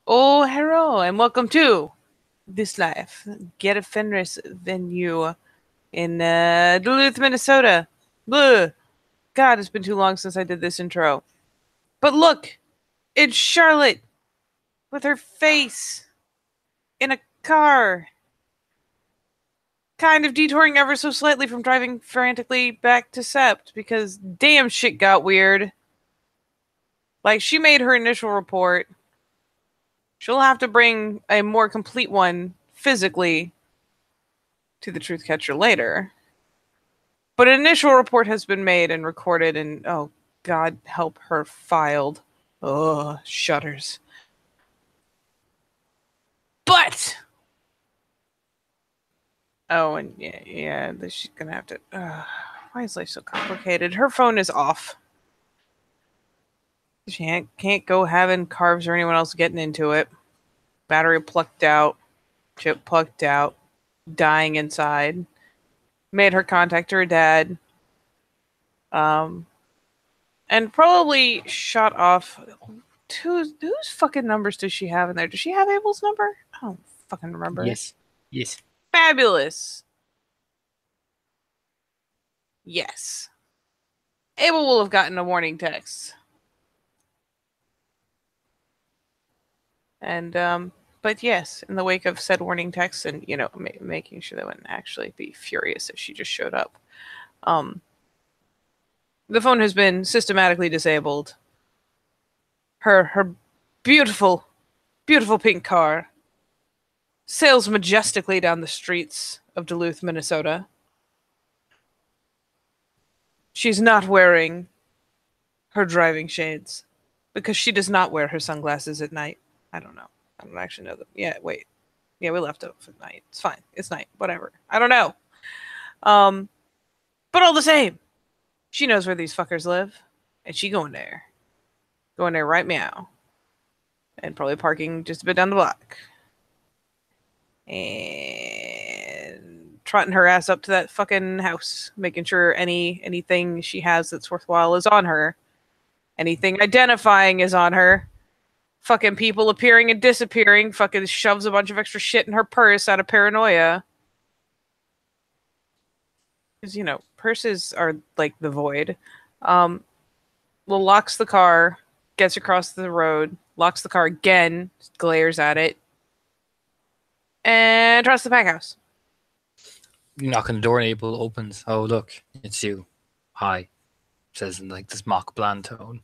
Oh, hello, and welcome to This Life. Get a Fenris venue in Duluth, Minnesota. Bleh. God, it's been too long since I did this intro. But look, it's Charlotte with her face in a car, kind of detouring ever so slightly from driving frantically back to Sept because damn shit got weird. Like, she made her initial report. She'll have to bring a more complete one physically to the truth catcher later. But an initial report has been made and recorded, and oh, God help her, filed. Oh, shudders. But oh, and yeah, she's gonna have to. Why is life so complicated? Her phone is off. She can't go having Carves or anyone else getting into it. Battery plucked out, chip plucked out, dying inside. Made her contact her dad. And probably shot off. Whose fucking numbers does she have in there? Does she have Abel's number? I don't fucking remember. Yes. Yes. Fabulous. Yes. Abel will have gotten a warning text. And, but yes, in the wake of said warning text and, making sure they wouldn't actually be furious if she just showed up, the phone has been systematically disabled. Her beautiful, beautiful pink car sails majestically down the streets of Duluth, Minnesota. She's not wearing her driving shades because she does not wear her sunglasses at night. I don't know. I don't actually know them. Yeah, wait. Yeah, we left off at night. It's fine. It's night. Whatever. I don't know. But all the same, she knows where these fuckers live, and she going there. Going there right meow. And probably parking just a bit down the block. And trotting her ass up to that fucking house, making sure anything she has that's worthwhile is on her. Anything identifying is on her. Fucking people appearing and disappearing. Fucking shoves a bunch of extra shit in her purse out of paranoia. Because, purses are like the void. Locks the car, gets across the road, locks the car again, glares at it, and trusts the pack house. You knock on the door and Abel opens. Oh, look, it's you. Hi. Says in like this mock bland tone.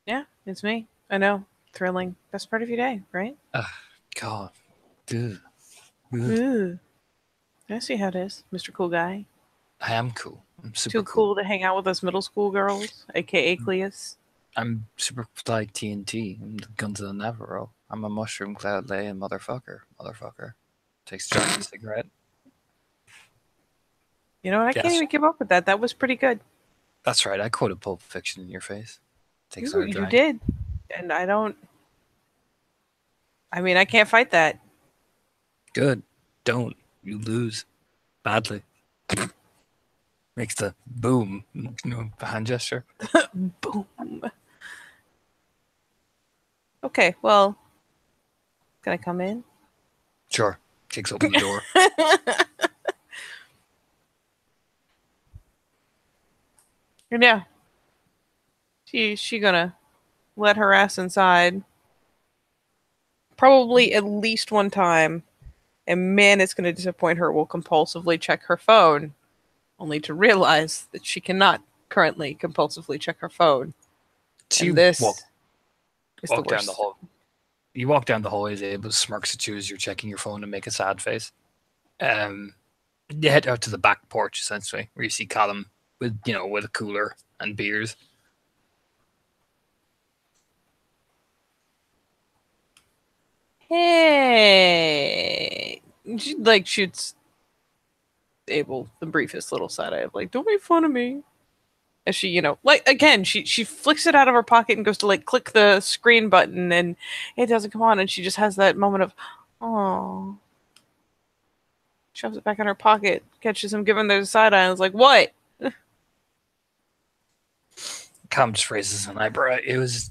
Yeah, it's me. I know. Thrilling. Best part of your day, right? God. Dude. Ooh. I see how it is, Mr. Cool Guy. I am cool. I'm super Too cool to hang out with us middle school girls, aka Cleus. I'm super like TNT. I'm the guns of the Navarro. I'm a mushroom cloud laying motherfucker. Takes a giant cigarette. You know what? I can't even keep up with that. That was pretty good. That's right. I quoted Pulp Fiction in your face. Takes another drag. You did. And I don't. I mean, I can't fight that. Good. Don't. You lose. Badly. Makes the boom, hand gesture. Boom. Okay, well, can I come in? Sure. Kicks open the door. Yeah. She gonna let her ass inside. Probably at least one time. And man, it's gonna disappoint her. Will compulsively check her phone. Only to realize that she cannot currently compulsively check her phone. So and this walk down the hall. You walk down the hallway, Abel smirks at you as you're checking your phone and make a sad face. You head out to the back porch, essentially, where you see Callum with a cooler and beers. Hey, she shoots Abel the briefest little side eye of don't make fun of me. As she, again, she flicks it out of her pocket and goes to click the screen button and it doesn't come on, and she just has that moment of, oh, shoves it back in her pocket, catches him giving the side eye, and is like, what? Callum just raises an eyebrow. It was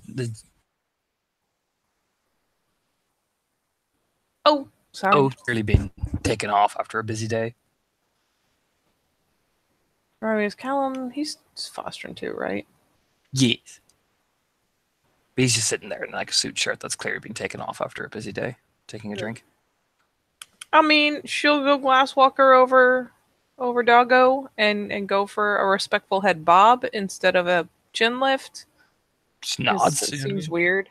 Oh, sorry. Oh, clearly been taken off after a busy day. Right, is Callum, he's fostering too, right? Yes. But he's just sitting there in like a suit shirt that's clearly been taken off after a busy day, taking a drink. I mean, she'll go glasswalker over Doggo and go for a respectful head bob instead of a chin lift. Just nods. It seems weird.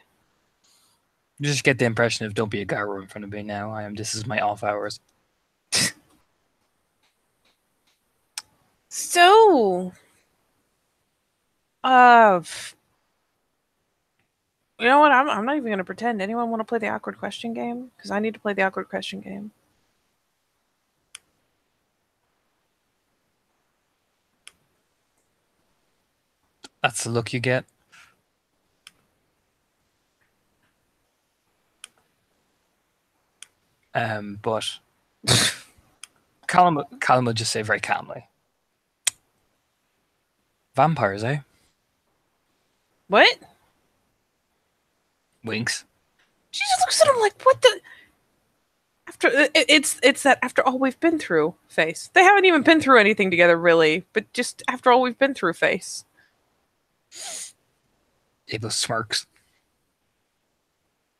You just get the impression of don't be a garro in front of me now. This is my off hours. So, you know what? I'm not even going to pretend. Anyone want to play the awkward question game? Because I need to play the awkward question game. That's the look you get. But Callum will just say very calmly, "Vampires, eh?" What? Winks. She just looks at him like, what the? After it's that after all we've been through face. They haven't even been through anything together really, but just after all we've been through face. Abel smirks.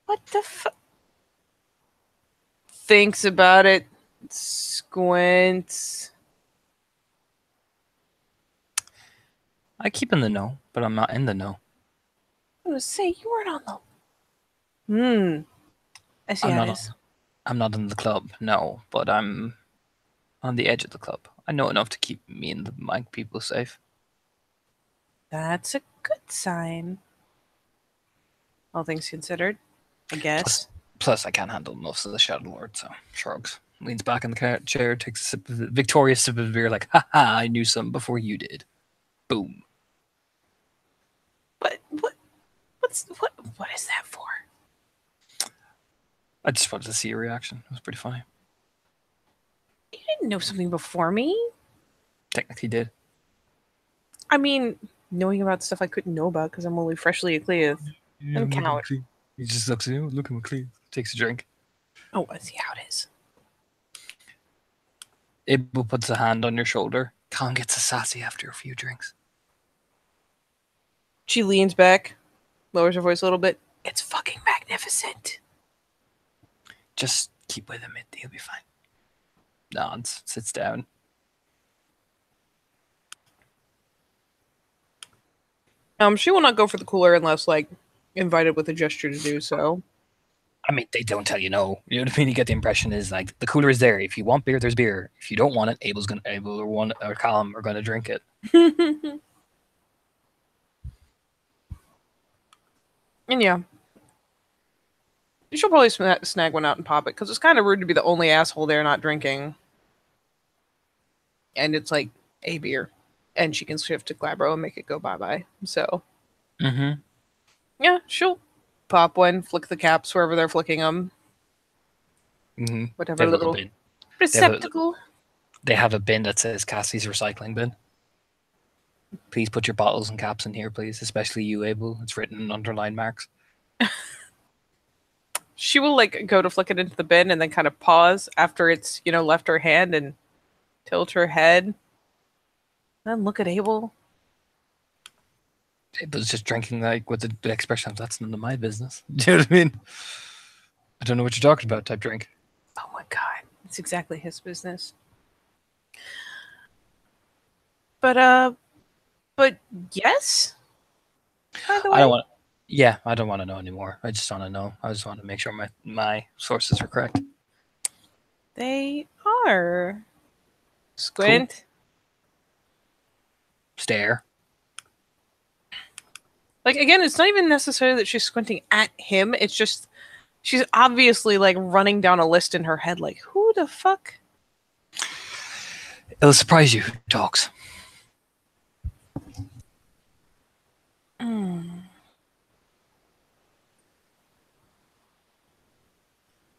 What the fuck? Thinks about it. Squints. I keep in the know, but I'm not in the know. I was gonna say you weren't on the. I see how it is. I'm not in the club, no, but I'm on the edge of the club. I know enough to keep me and my people safe. That's a good sign. All things considered, I guess. Plus I can't handle most of the Shadow Lord, so shrugs. Leans back in the chair, takes a sip of victorious sip of beer, like, haha, I knew something before you did. Boom. What is that for? I just wanted to see your reaction. It was pretty funny. You didn't know something before me. Technically did. I mean, knowing about stuff I couldn't know about because I'm only freshly acquainted. Doesn't count. He just looks at you, look at me clean. Takes a drink. Oh, I see how it is. Abel puts a hand on your shoulder. Colin gets a sassy after a few drinks. She leans back, lowers her voice a little bit. It's fucking magnificent. Just keep with him, he'll be fine. Nods, sits down. She will not go for the cooler unless, like, invited with a gesture to do so. I mean, they don't tell you no. You know what I mean? You get the impression is like the cooler is there. If you want beer, there's beer. If you don't want it, Abel or Callum are gonna drink it. And yeah, she'll probably snag one out and pop it because it's kind of rude to be the only asshole there not drinking. And it's like a beer, and she can shift to Glabro and make it go bye-bye. So, yeah, she'll pop one, flick the caps wherever they're flicking them. Whatever little receptacle. They have a bin that says Cassie's recycling bin. Please put your bottles and caps in here, please. Especially you, Abel. It's written in underline marks. She will like go to flick it into the bin and then kind of pause after it's, left her hand and tilt her head. Then look at Abel. Abel's just drinking like with the expression of that's none of my business. Do you know what I mean? I don't know what you're talking about type drink. Oh my god. It's exactly his business. But yes. By the way. I don't want to know anymore. I just want to know. I just want to make sure my sources are correct. They are. Squint. Cool. Stare. Like, again, it's not even necessarily that she's squinting at him. It's just she's obviously like running down a list in her head. Like, who the fuck? It'll surprise you who talks.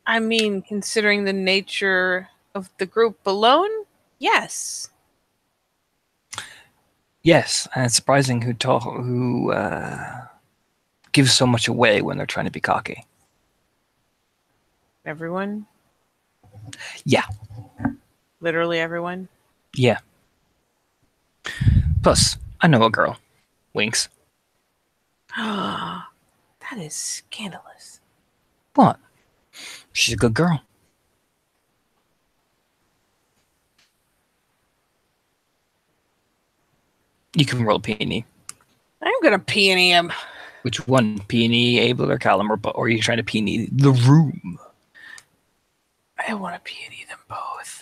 I mean, considering the nature of the group alone, yes. Yes, and it's surprising who gives so much away when they're trying to be cocky. Everyone? Yeah. Literally everyone? Yeah. Plus, I know a girl. Winks. That is scandalous. What? She's a good girl. You can roll peony. I'm gonna peony him. Which one? Peony, Abel, or Callum? Or are you trying to peony the room? I want to peony them both.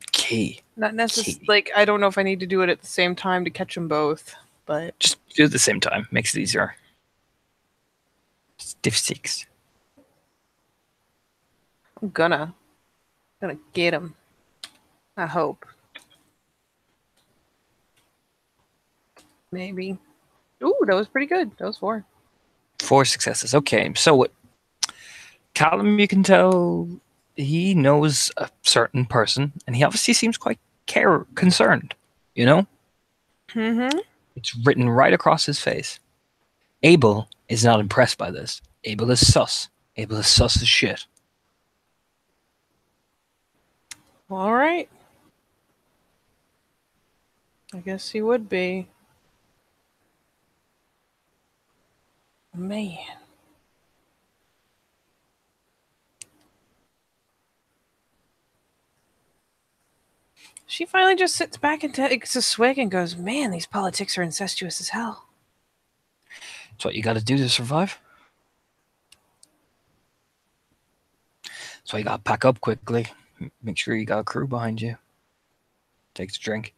Okay. Not necessarily. Like, I don't know if I need to do it at the same time to catch them both, but just do it at the same time. Makes it easier. Stiff six. I'm gonna get him. I hope. Maybe. Ooh, that was pretty good. That was 4. 4 successes. Okay, so what? Callum, you can tell he knows a certain person, and he obviously seems quite concerned. You know? Mm-hmm. It's written right across his face. Abel is not impressed by this. Abel is sus. Abel is sus as shit. All right. I guess he would be. Man. She finally just sits back and takes a swig and goes, man, these politics are incestuous as hell. That's what you got to do to survive. So you got to pack up quickly. Make sure you got a crew behind you. Takes a drink.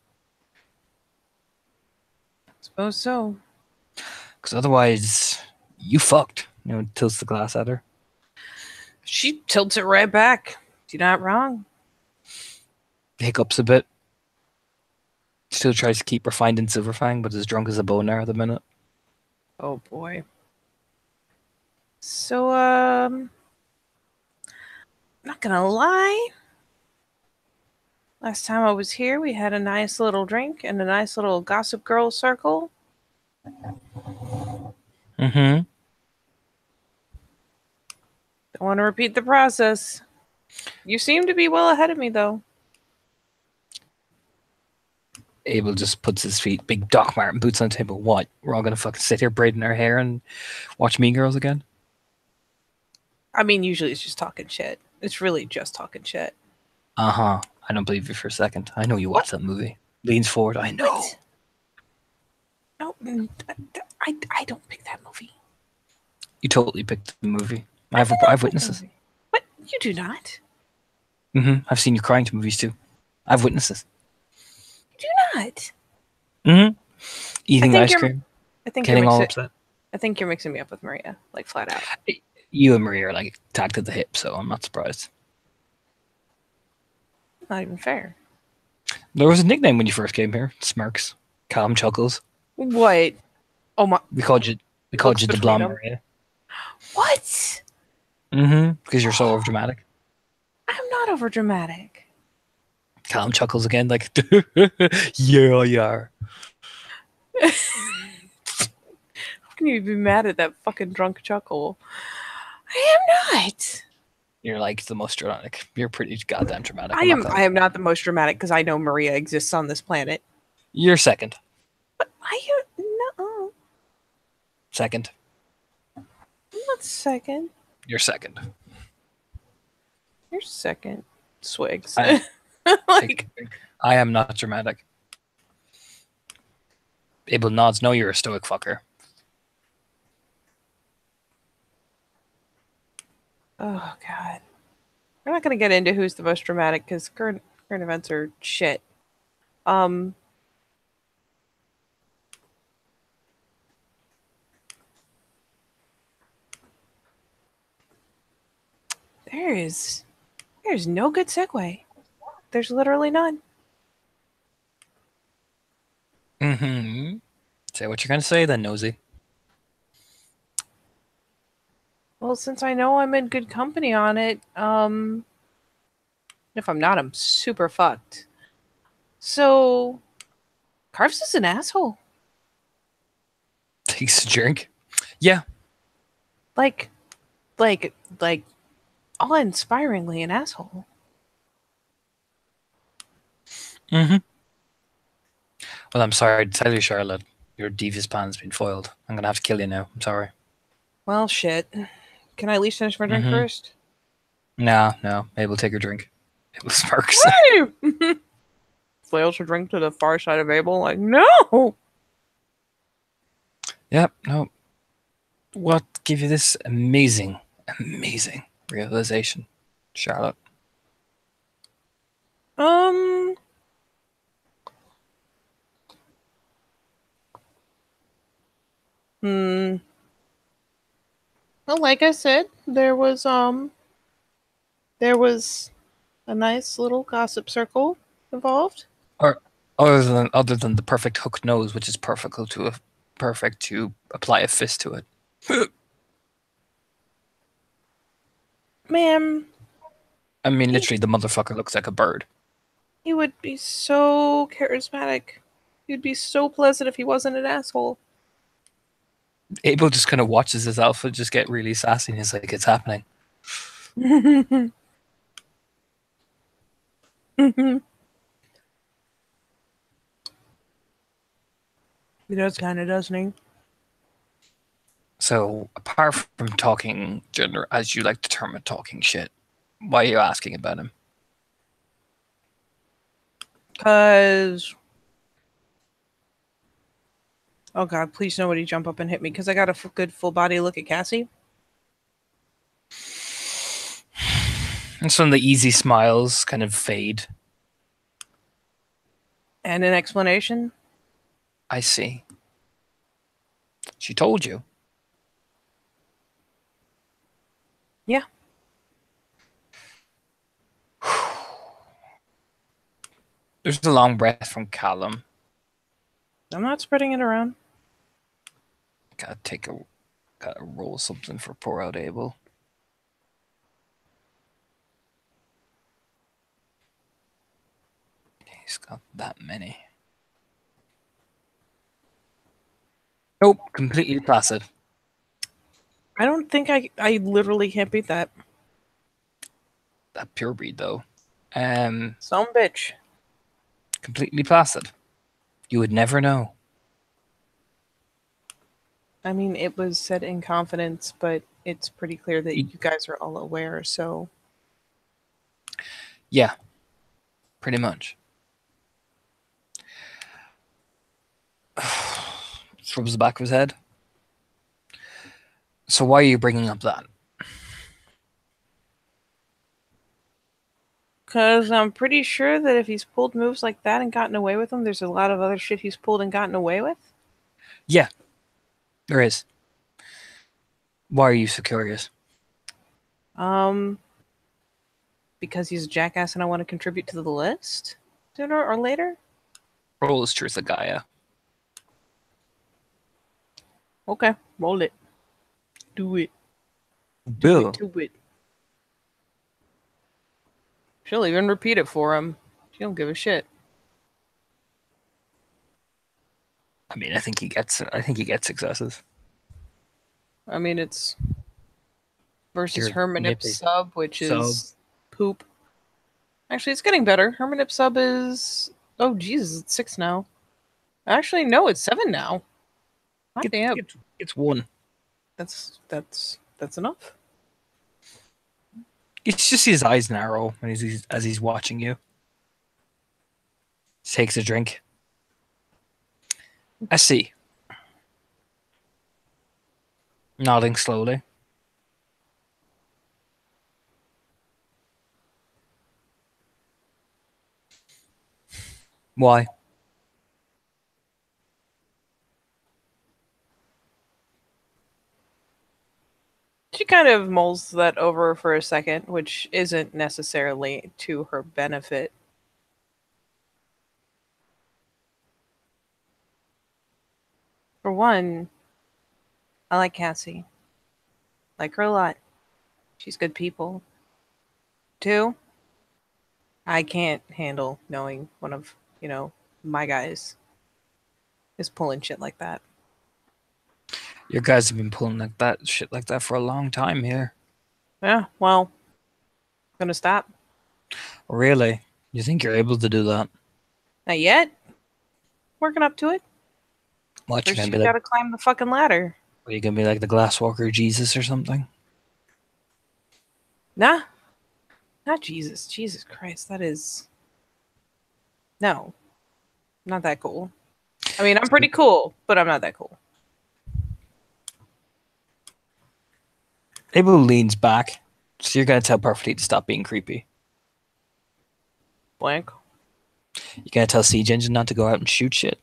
I suppose so. Because otherwise, you fucked. You know, tilts the glass at her. She tilts it right back. You're not wrong. Hiccups a bit. Still tries to keep refined in Silverfang, but is drunk as a boner at the minute. Oh boy. So, not gonna lie. Last time I was here, we had a nice little drink and a nice little Gossip Girl circle. Mm-hmm. Don't want to repeat the process. You seem to be well ahead of me, though. Abel just puts his feet, big Doc Martin boots on the table. What? We're all gonna fucking sit here braiding our hair and watch Mean Girls again? I mean, usually it's just talking shit. It's really just talking shit. Uh-huh. I don't believe you for a second. I know you watched that movie. Leans forward. I know. What? No, I don't pick that movie. You totally picked the movie. I have witnesses. What? You do not. Mm-hmm. I've seen you crying to movies too. I have witnesses. You do not. Mm-hmm. Eating ice cream. Getting all upset. I think you're mixing me up with Maria, like flat out. You and Maria are like tagged at the hip, so I'm not surprised. Not even fair. There was a nickname when you first came here. Smirks. Calm chuckles. What? Oh my! We called you the blonde Maria. What? Mm-hmm. Because you're so overdramatic. I'm not overdramatic. Calm chuckles again, like, yeah, you are. How can you be mad at that fucking drunk chuckle? I am not. You're like the most dramatic. You're pretty goddamn dramatic. I am not the most dramatic because I know Maria exists on this planet. You're second. But no. Second. I'm not second. You're second. You're second. Swigs. Like, I am not dramatic. Abel nods. No, you're a stoic fucker. Oh God. We're not going to get into who's the most dramatic because current events are shit. There's no good segue. There's literally none. Mm-hmm. Say what you're gonna say then, nosy. Well, since I know I'm in good company on it, if I'm not, I'm super fucked. So, Carves is an asshole. Takes a drink. Yeah. Like, awe-inspiringly an asshole. Mm-hmm. Well, I'm sorry to tell you, Charlotte. Your devious plan's been foiled. I'm gonna have to kill you now. I'm sorry. Well, shit. Can I at least finish my drink first? No. Maybe we'll take your drink. Abel smirks. Flails her drink to the far side of Abel, like, no! Yep, no. What gave you this amazing realization, Charlotte? Well, like I said, there was a nice little gossip circle involved. Or other than the perfect hooked nose, which is perfect to apply a fist to it. Ma'am. I mean, literally, the motherfucker looks like a bird. He would be so charismatic. He'd be so pleasant if he wasn't an asshole. Abel just kind of watches his alpha just get really sassy, and he's like, "It's happening." He does kind of, doesn't he? So, apart from talking gender, as you like to term it, talking shit, why are you asking about him? Because... Oh god, please nobody jump up and hit me, because I got a good full body look at Cassie. And some of the easy smiles kind of fade. And an explanation? I see. She told you. Yeah. There's a long breath from Callum. I'm not spreading it around. Gotta roll something for poor out Abel. He's got that many. Nope, completely placid. I don't think I literally can't beat that. That pure breed though. Some bitch. Completely placid. You would never know. I mean, it was said in confidence, but it's pretty clear that you guys are all aware, so... Yeah. Pretty much. Rubs the back of his head. So why are you bringing up that? Because I'm pretty sure that if he's pulled moves like that and gotten away with them, there's a lot of other shit he's pulled and gotten away with. Yeah. There is. Why are you so curious? Because he's a jackass and I want to contribute to the list? Sooner or later? Roll is truth of Gaia. Okay, roll it. Do it. Bill. Do it. She'll even repeat it for him. She don't give a shit. I mean, I think he gets successes. I mean, it's versus Hermanip sub, which is poop. Actually, it's getting better. Hermanip sub is... Oh, Jesus, it's 6 now. Actually, no, it's 7 now. God damn. It's 1. That's enough. You just see his eyes narrow when as he's watching you. Takes a drink. I see. Nodding slowly. Why? She kind of mulls that over for a second, which isn't necessarily to her benefit. For one, I like Cassie. Like her a lot. She's good people. 2, I can't handle knowing one of, my guys is pulling shit like that. Your guys have been pulling shit like that for a long time here. Yeah, well, gonna stop. Really? You think you're able to do that? Not yet. Working up to it. What, First, you gotta climb the fucking ladder. Are you gonna be like the Glasswalker Jesus or something? Nah. Not Jesus. Jesus Christ, that is... No. Not that cool. I mean, I'm pretty cool, but I'm not that cool. Abel leans back, so you're gonna tell Perfectly to stop being creepy. Blank. You're gonna tell Siege Engine not to go out and shoot shit.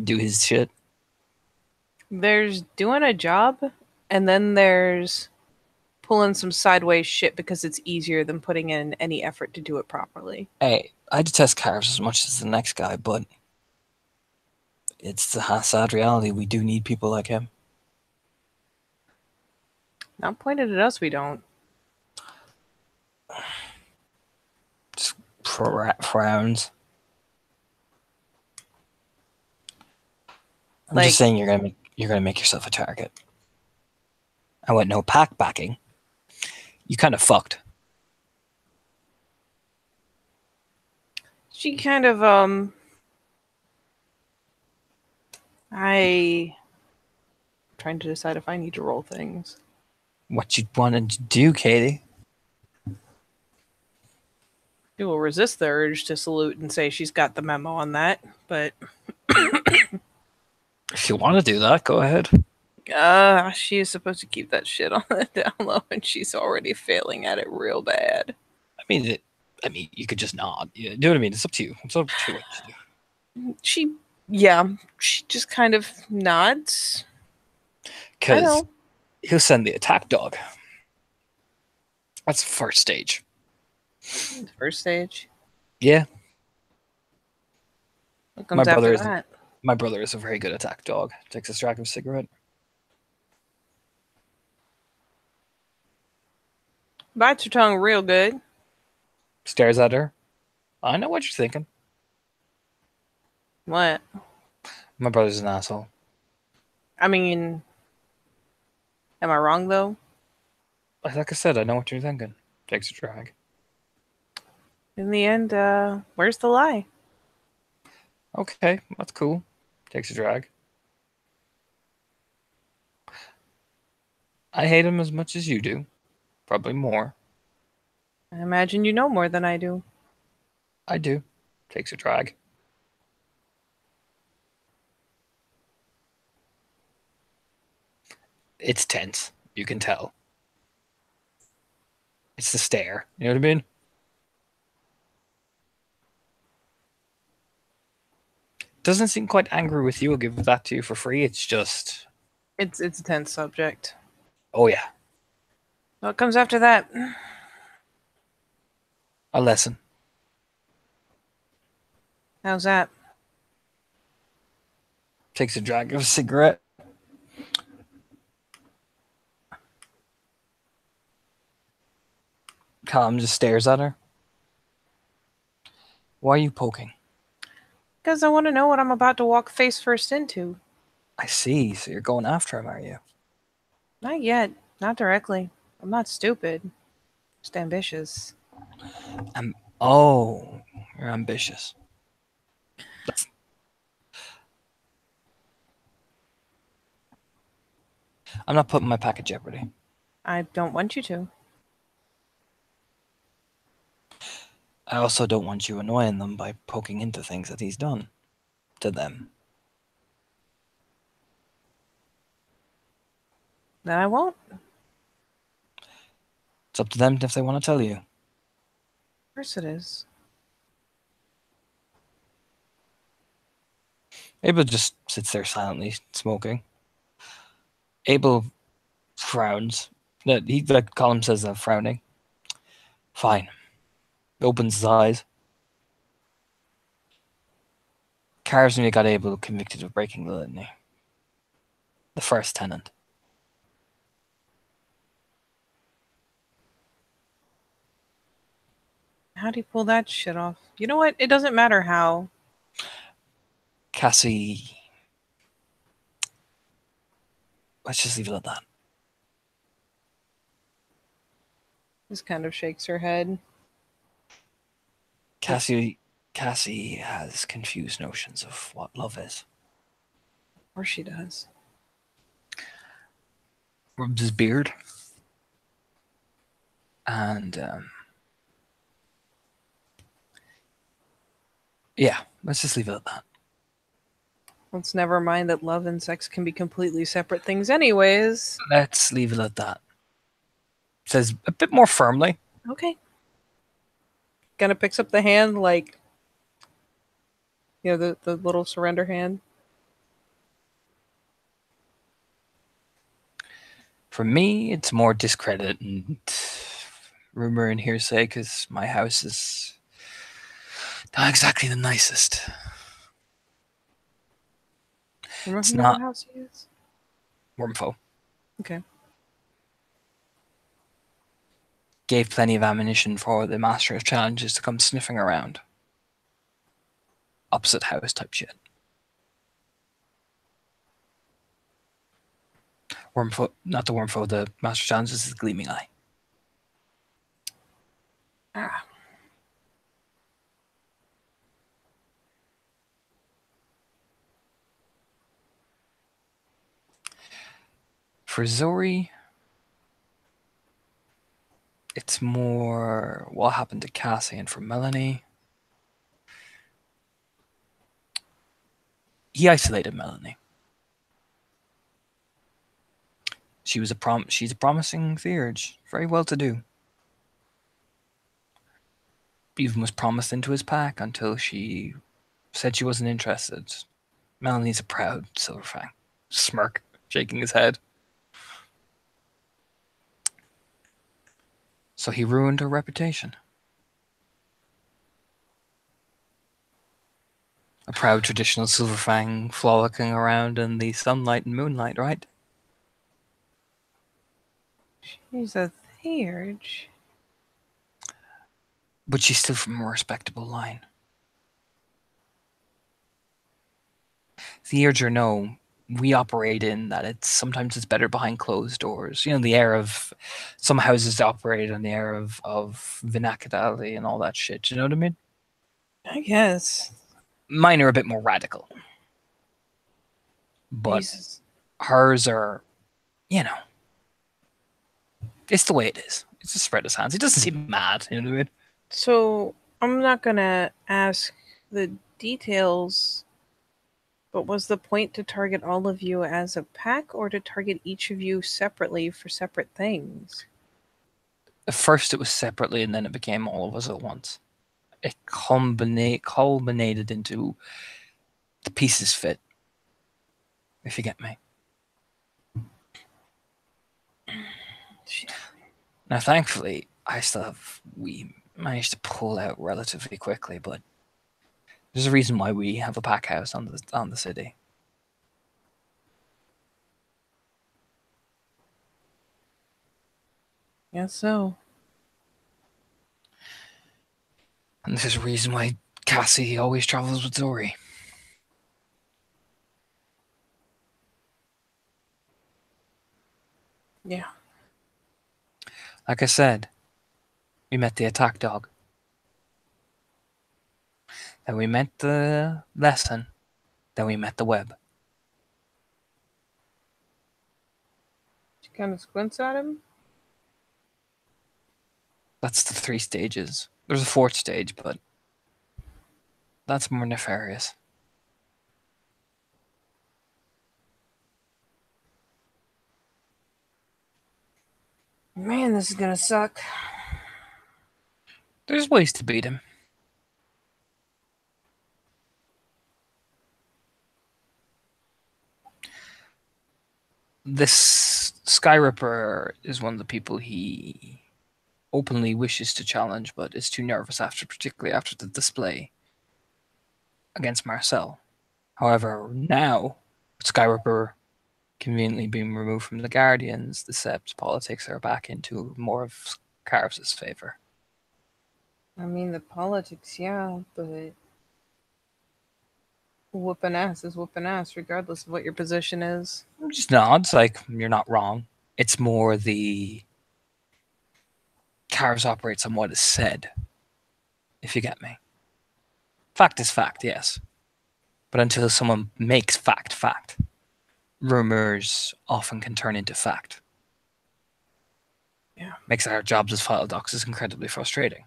Do his shit. There's doing a job, and then there's pulling some sideways shit because it's easier than putting in any effort to do it properly. Hey, I detest Carves as much as the next guy, but it's the sad reality. We do need people like him. Not pointed at us, we don't. Just frowns. I'm just saying you're gonna make yourself a target. I went no pack backing. You kind of fucked. She kind of I'm trying to decide if I need to roll things. What you wanted to do, Katie? You will resist the urge to salute and say she's got the memo on that, but if you want to do that, go ahead. She is supposed to keep that shit on the down low, and she's already failing at it real bad. I mean, you could just nod. You know what I mean? It's up to you. It's up to what you do. She just kind of nods. Because he'll send the attack dog. That's the first stage. First stage? Yeah. What comes after that? My brother is a very good attack dog. Takes a distractive cigarette. Bites her tongue real good. Stares at her. I know what you're thinking. What? My brother's an asshole. I mean, am I wrong, though? Like I said, I know what you're thinking. Takes a drag. In the end, where's the lie? Okay, that's cool. Takes a drag. I hate him as much as you do. Probably more. I imagine you know more than I do. I do. Takes a drag. It's tense. You can tell. It's the stare. You know what I mean? Doesn't seem quite angry with you. I'll give that to you for free. It's just... It's a tense subject. Oh, yeah. What comes after that? A lesson. How's that? Takes a drag of a cigarette. Calm just stares at her. Why are you poking? Because I want to know what I'm about to walk face first into. I see. So you're going after him, are you? Not yet. Not directly. I'm not stupid. Just ambitious. Oh, you're ambitious. I'm not putting my pack at jeopardy. I don't want you to. I also don't want you annoying them by poking into things that he's done to them. Then I won't. It's up to them if they want to tell you. Of course it is. Abel just sits there silently, smoking. Abel frowns. Like Colin says, frowning. Fine. Opens his eyes. Carves nearly got Abel convicted of breaking the litany. The first tenant. How do you pull that shit off? You know what? It doesn't matter how. Cassie... Let's just leave it at that. Just kind of shakes her head. Cassie has confused notions of what love is. Or she does. Rubs his beard. And yeah, let's just leave it at that. Let's never mind that love and sex can be completely separate things anyways. Let's leave it at that. It says a bit more firmly. Okay. Kind of picks up the hand like, the little surrender hand. For me, it's more discredit and rumor and hearsay because my house is not exactly the nicest. Remember what house he is? Wormfo. Okay. Gave plenty of ammunition for the Master of Challenges to come sniffing around. Opposite house type shit. Wormfo, not the Wormfo, the Master of Challenges is the Gleaming Eye. Ah. For Zori, it's more what happened to Cassie, and for Melanie, he isolated Melanie. She's a promising theurge, very well to do. Even was promised into his pack until she said she wasn't interested. Melanie's a proud Silverfang. Smirk, shaking his head. So he ruined her reputation. A proud traditional Silverfang frolicking around in the sunlight and moonlight, right? She's a theurge. But she's still from a respectable line. Theurge or no, we operate in that sometimes it's better behind closed doors. The air of some houses operate on the air of vernacularity and all that shit. You know what I mean? I guess. Mine are a bit more radical. But hers are, it's the way it is. It's just spread his hands. He doesn't seem mad, you know what I mean? So, I'm not gonna ask the details, but was the point to target all of you as a pack or to target each of you separately for separate things? At first it was separately and then it became all of us at once. It culminated into the pieces fit, if you get me. Now, thankfully, we managed to pull out relatively quickly, but there's a reason why we have a pack house on the city. Yes, so. And this is a reason why Cassie always travels with Zori. Yeah. Like I said, we met the attack dog. Then we met the lesson. Then we met the web. She kind of squints at him. That's the 3 stages. There's a 4th stage, but that's more nefarious. Man, this is gonna suck. There's ways to beat him. This Skyripper is one of the people he openly wishes to challenge, but is too nervous particularly after the display against Marcel. However, now, Skyripper conveniently being removed from the Guardians, the Sept politics are back into more of Carv's favor. I mean, the politics, yeah, but whooping ass is whooping ass, regardless of what your position is. Just nods, like, you're not wrong. It's more the Carv's operates on what is said, if you get me. Fact is fact, yes. But until someone makes fact, rumors often can turn into fact. Yeah. Makes our jobs as file docs incredibly frustrating.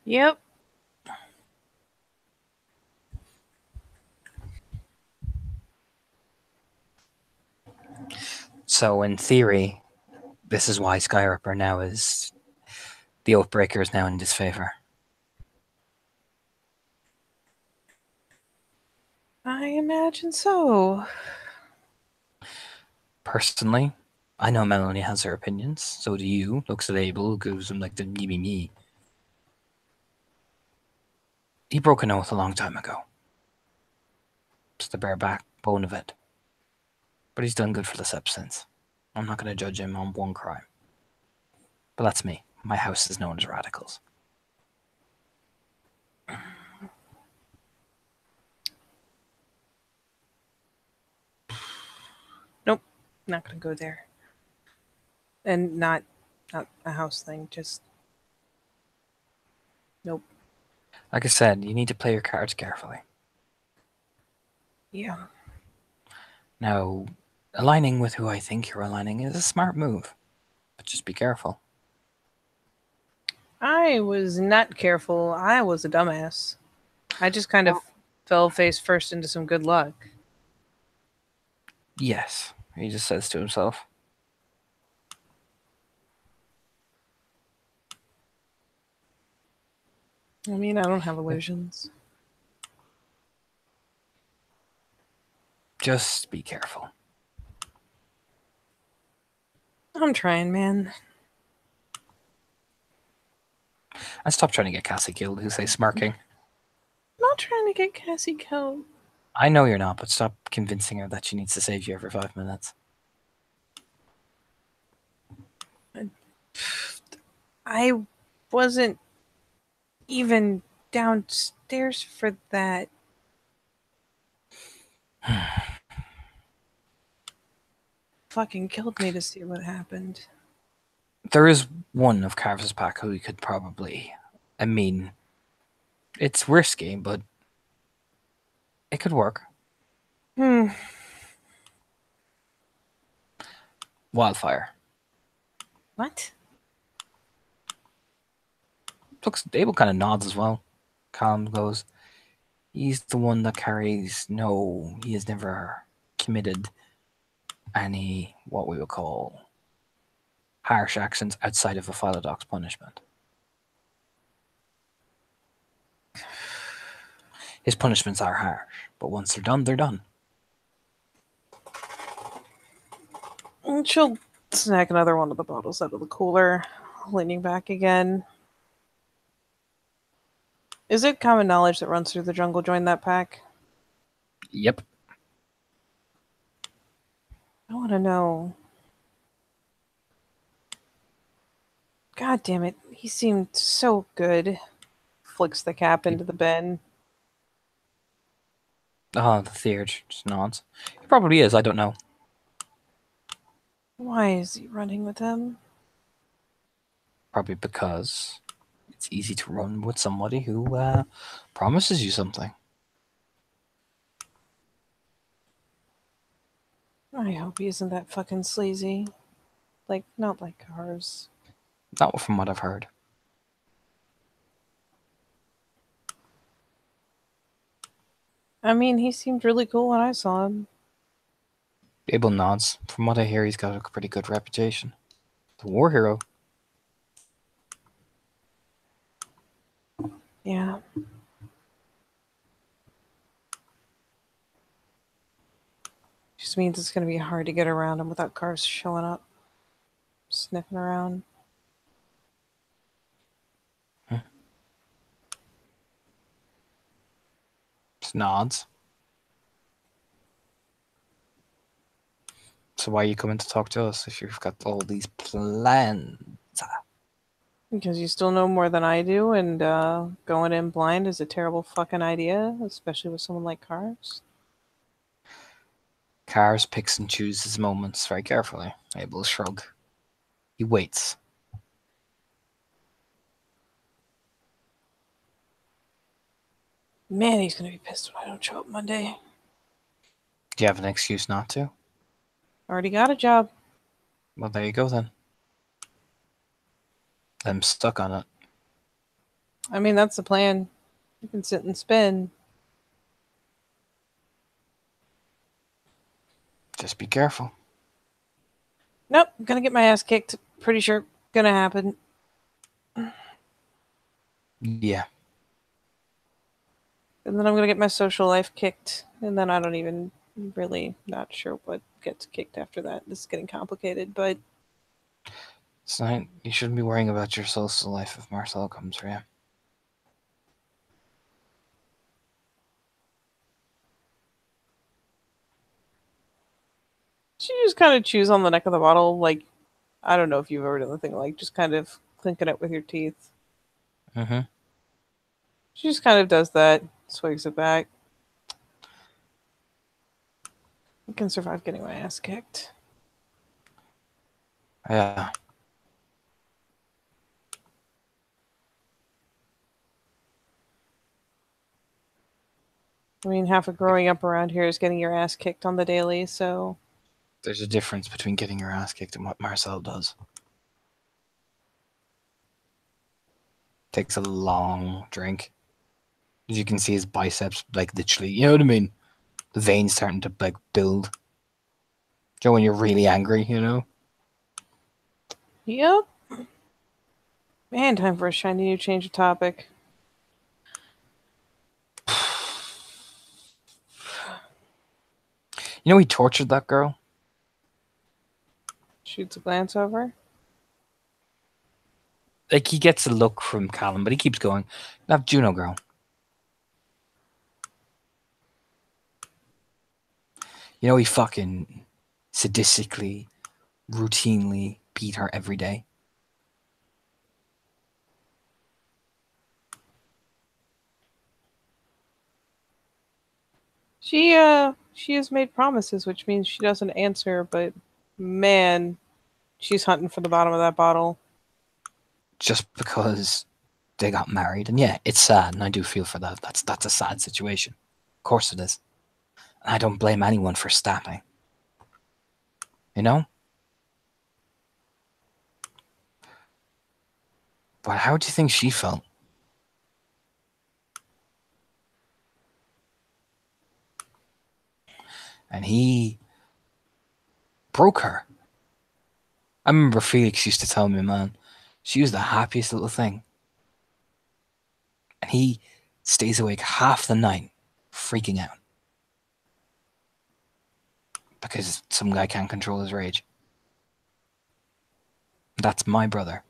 Yep. So in theory, this is why Skyripper now is... The Oathbreaker is now in disfavor. I imagine so. Personally, I know Melanie has her opinions. So do you. Looks at Abel, gives him like the me. He broke an oath a long time ago. It's the bare backbone of it. But he's done good for the Sept since. I'm not going to judge him on one crime. But that's me. My house is known as Radicals. Nope. Not gonna go there. And not a house thing, just nope. Like I said, you need to play your cards carefully. Yeah. Now, aligning with who I think you're aligning is a smart move. But just be careful. I was not careful. I was a dumbass. I just kind of fell face first into some good luck. Yes, he just says to himself. I mean, I don't have illusions. Just be careful. I'm trying, man. And stop trying to get Cassie killed, who say smirking. I'm not trying to get Cassie killed. I know you're not, but stop convincing her that she needs to save you every 5 minutes. I wasn't even downstairs for that. Fucking killed me to see what happened. There is one of Carver's pack who we could probably... I mean, it's risky, but it could work. Wildfire. What? Looks, Abel kind of nods as well. Calm goes, he's the one that carries... No, he has never committed any, what we would call, harsh actions outside of a Philodox punishment. His punishments are harsh, but once they're done, they're done. And she'll snack another one of the bottles out of the cooler, leaning back again. Is it common knowledge that Runs Through the Jungle joined that pack? Yep. I want to know. God damn it. He seemed so good. Flicks the cap into the bin. Oh, the theurge just nods. He probably is, I don't know. Why is he running with him? Probably because it's easy to run with somebody who promises you something. I hope he isn't that fucking sleazy. Like, not like ours. Not from what I've heard. I mean, he seemed really cool when I saw him. Abel nods. From what I hear, he's got a pretty good reputation. The war hero. Yeah. Just means it's going to be hard to get around him without cars showing up. Sniffing around. Just nods. So why are you coming to talk to us if you've got all these plans? Because you still know more than I do, and going in blind is a terrible fucking idea, especially with someone like Cars. Cars picks and chooses his moments very carefully. Abel shrug. He waits. Man, he's gonna be pissed when I don't show up Monday. Do you have an excuse not to? Already got a job. Well, there you go then. I'm stuck on it. I mean, that's the plan. You can sit and spin. Just be careful. Nope, I'm gonna get my ass kicked. Pretty sure gonna happen. Yeah. And then I'm gonna get my social life kicked. And then I don't even really not sure what gets kicked after that. This is getting complicated, but It's not, you shouldn't be worrying about your social life if Marcel comes for you. you just kind of chews on the neck of the bottle. Like, I don't know if you've ever done the thing, like just kind of clinking it with your teeth. Mm-hmm. She just kind of does that, swigs it back. I can survive getting my ass kicked. Yeah. I mean, half of growing up around here is getting your ass kicked on the daily, so... There's a difference between getting your ass kicked and what Marcel does. Takes a long drink. As you can see his biceps, like, literally, you know what I mean? The veins starting to, like, build. Joe, when you're really angry, you know? Yep. Man, time for a shiny new change of topic. You know he tortured that girl? Shoots a glance over. Like, he gets a look from Callum, but he keeps going. That Juno girl. You know he fucking sadistically, routinely beat her every day. She has made promises, which means she doesn't answer, but man, she's hunting for the bottom of that bottle. Just because they got married. And yeah, it's sad, and I do feel for that. That's a sad situation. Of course it is. And I don't blame anyone for stabbing. You know? But how do you think she felt? And he broke her. I remember Felix used to tell me, man, she was the happiest little thing. And he stays awake half the night, freaking out. Because some guy can't control his rage. That's my brother.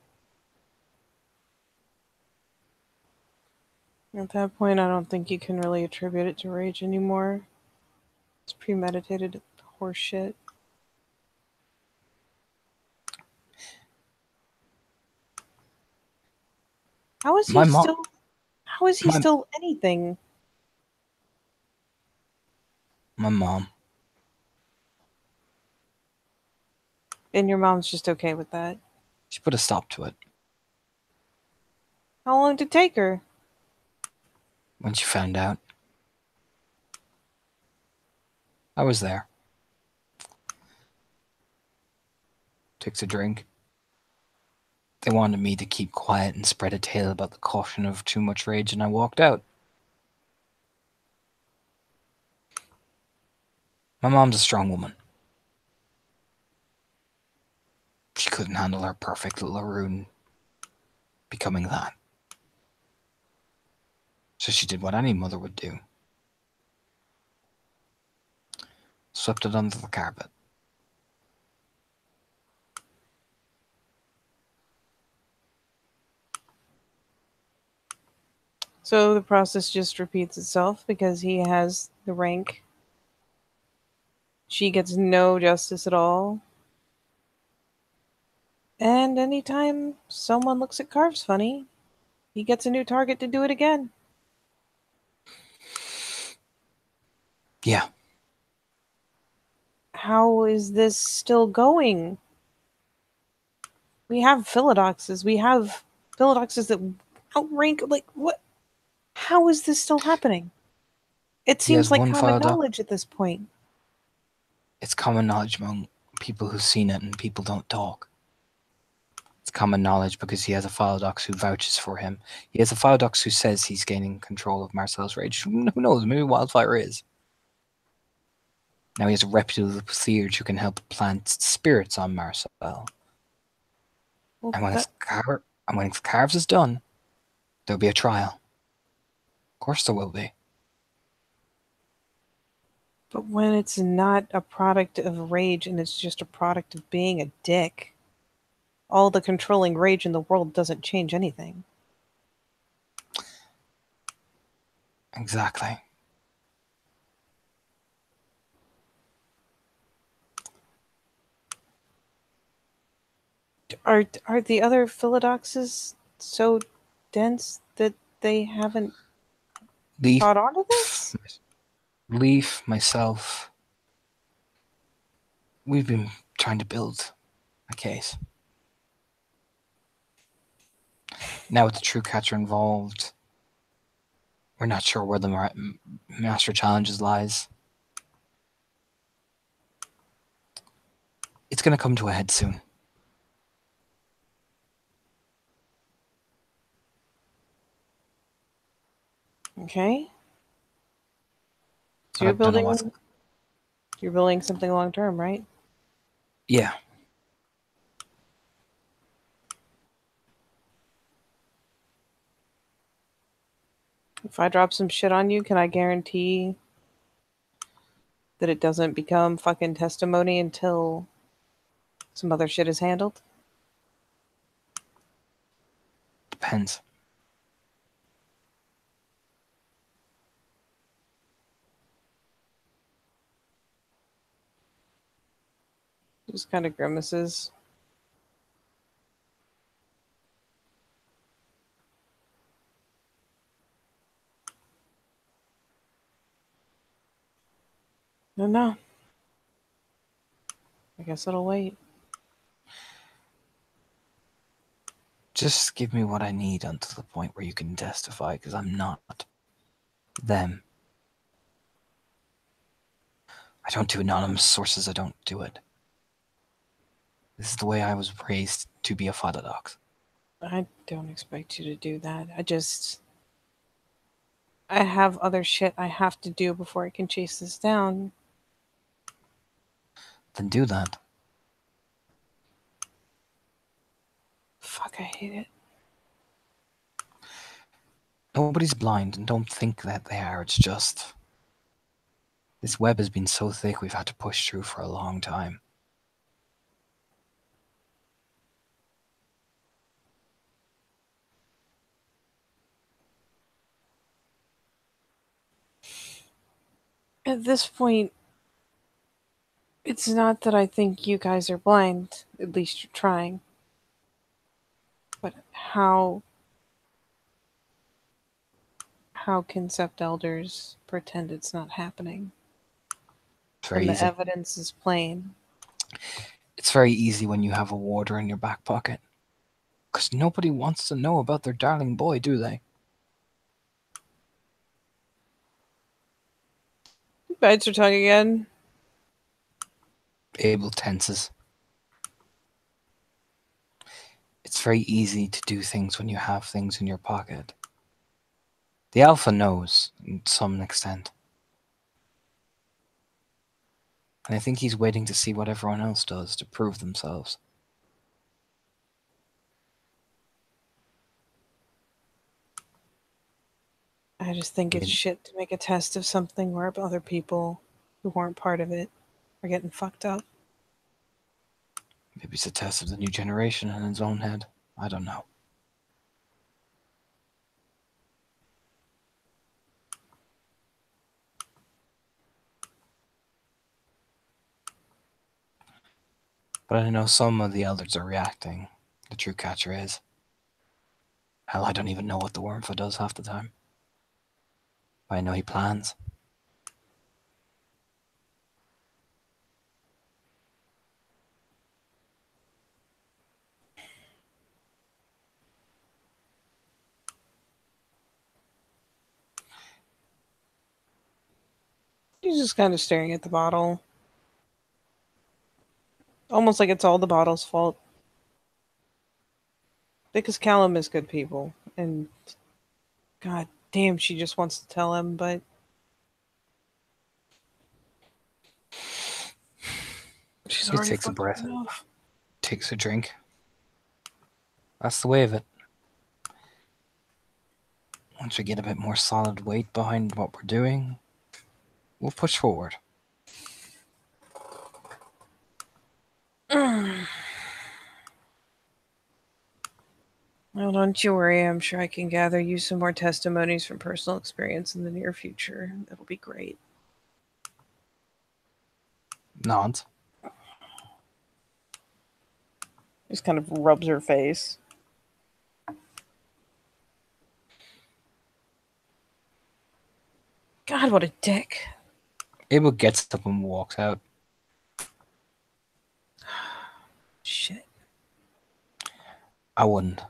At that point, I don't think you can really attribute it to rage anymore. It's premeditated horseshit. How is he still? How is he still anything? My mom. And your mom's just okay with that? She put a stop to it. How long did it take her? When she found out. I was there. Takes a drink. They wanted me to keep quiet and spread a tale about the caution of too much rage, and I walked out. My mom's a strong woman. She couldn't handle her perfect little Arun becoming that. So she did what any mother would do. Swept it under the carpet. So the process just repeats itself because he has the rank. She gets no justice at all. And anytime someone looks at Carves funny, he gets a new target to do it again. Yeah. How is this still going? We have Philodoxes. We have Philodoxes that outrank, like, what? How is this still happening? It seems like common knowledge at this point. It's common knowledge among people who've seen it, and people don't talk. It's common knowledge because he has a Philodox who vouches for him. He has a Philodox who says he's gaining control of Marcel's rage. Who knows? Maybe Wildfire is. Now he has a reputable theurge who can help plant spirits on Marcel. Well, and when Carves is done, there'll be a trial. Of course there will be. But when it's not a product of rage and it's just a product of being a dick, all the controlling rage in the world doesn't change anything. Exactly. Are the other Philodoxes so dense that they haven't caught on to this? Leaf, myself, we've been trying to build a case. Now with the True Catcher involved, we're not sure where the Master Challenges lies. It's going to come to a head soon. Okay. So you're building something long term, right? Yeah. If I drop some shit on you, can I guarantee that it doesn't become fucking testimony until some other shit is handled? Depends. Just kind of grimaces. No. I guess it'll wait. Just give me what I need until the point where you can testify, because I'm not them. I don't do anonymous sources, I don't do it. This is the way I was raised to be a Philodox. I don't expect you to do that. I have other shit I have to do before I can chase this down. Then do that. Fuck, I hate it. Nobody's blind, and don't think that they are. It's just... this web has been so thick we've had to push through for a long time. At this point, it's not that I think you guys are blind. At least you're trying. But how can Sept Elders pretend it's not happening? It's very easy. The evidence is plain. It's very easy when you have a warder in your back pocket. Because nobody wants to know about their darling boy, do they? Bites her tongue again. Abel tenses. It's very easy to do things when you have things in your pocket. The Alpha knows, to some extent. And I think he's waiting to see what everyone else does to prove themselves. I just think it's shit to make a test of something where other people who weren't part of it are getting fucked up. Maybe it's a test of the new generation in his own head. I don't know. But I know some of the elders are reacting. The True Catcher is. Hell, I don't even know what the Wormfoot does half the time. But I know he plans. She's just kind of staring at the bottle. Almost like it's all the bottle's fault. Because Callum is good people. And god damn, she just wants to tell him, but she's already takes a breath. Enough. Takes a drink. That's the way of it. Once we get a bit more solid weight behind what we're doing, we'll push forward. Well, don't you worry. I'm sure I can gather you some more testimonies from personal experience in the near future. That'll be great. Nods. Just kind of rubs her face. God, what a dick. Abel gets up and walks out. Shit. I wouldn't.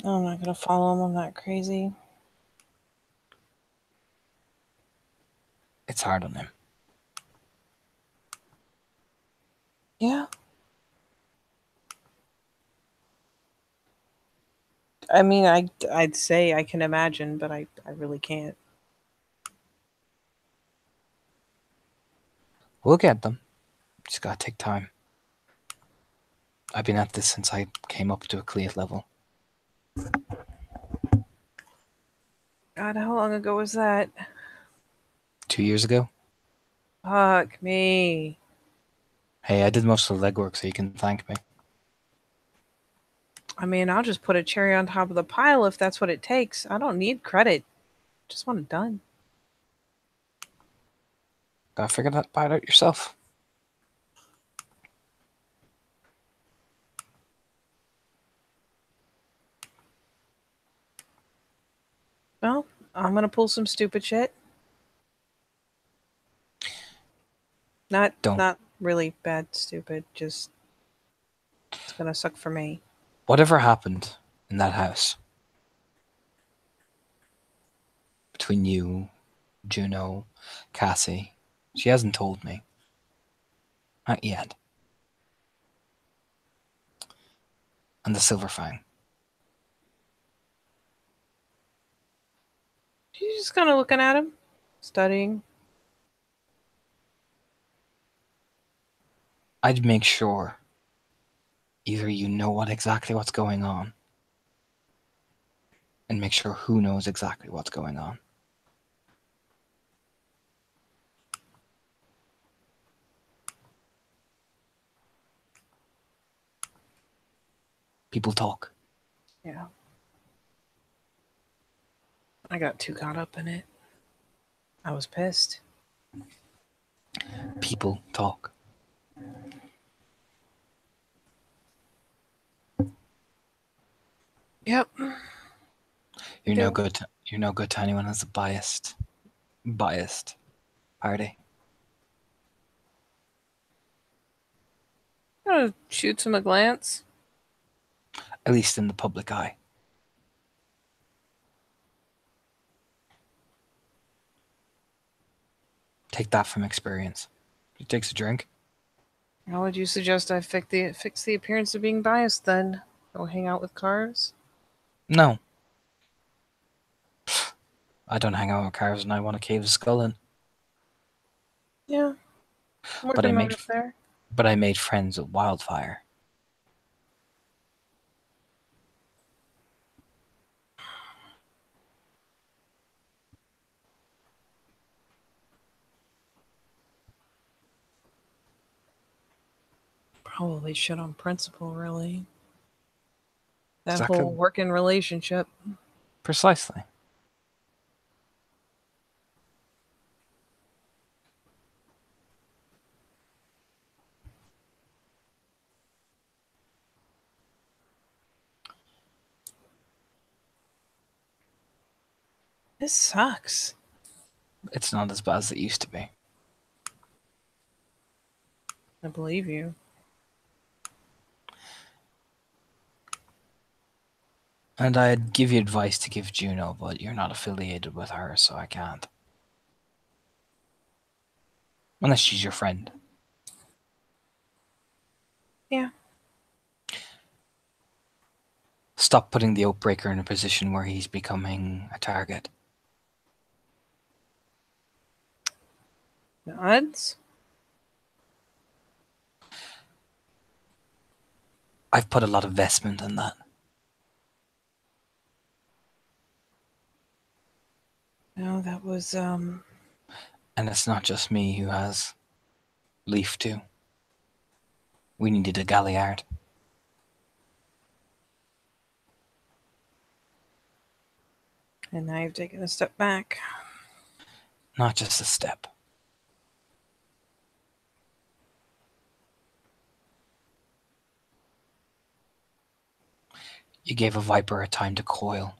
I'm not gonna follow him. I'm not crazy. It's hard on him. Yeah. I mean, I'd say I can imagine, but I really can't. We'll get them. Just gotta take time. I've been at this since I came up to a Cleat level. God, how long ago was that? 2 years ago. Fuck me. Hey, I did most of the legwork, so you can thank me. I mean, I'll just put a cherry on top of the pile if that's what it takes. I don't need credit. Just want it done. Gotta figure that part out yourself. Well, I'm gonna pull some stupid shit. Not really bad stupid, just it's gonna suck for me. Whatever happened in that house between you, Juno, Cassie, she hasn't told me. Not yet. And the Silver Fang. She's just kind of looking at him, studying. I'd make sure either you know exactly what's going on, and make sure who knows exactly what's going on. People talk. Yeah. I got too caught up in it. I was pissed. People talk. Yep. You're no good. You're no good to anyone who's a biased party. Shoots him a glance. At least in the public eye. Take that from experience. It takes a drink. How would you suggest I fix the appearance of being biased then? Go hang out with cars? No. I don't hang out with cars and I want to cave a skull in. Yeah. But I made friends with Wildfire. Probably shit on principle, really. That whole working relationship. Precisely. This sucks. It's not as bad as it used to be. I believe you. And I'd give you advice to give Juno, but you're not affiliated with her, so I can't. Unless she's your friend. Yeah. Stop putting the Oathbreaker in a position where he's becoming a target. Nods? I've put a lot of investment in that. No, that was, And it's not just me who has Leaf too. We needed a Galliard. And now you've taken a step back. Not just a step. You gave a Viper a time to coil.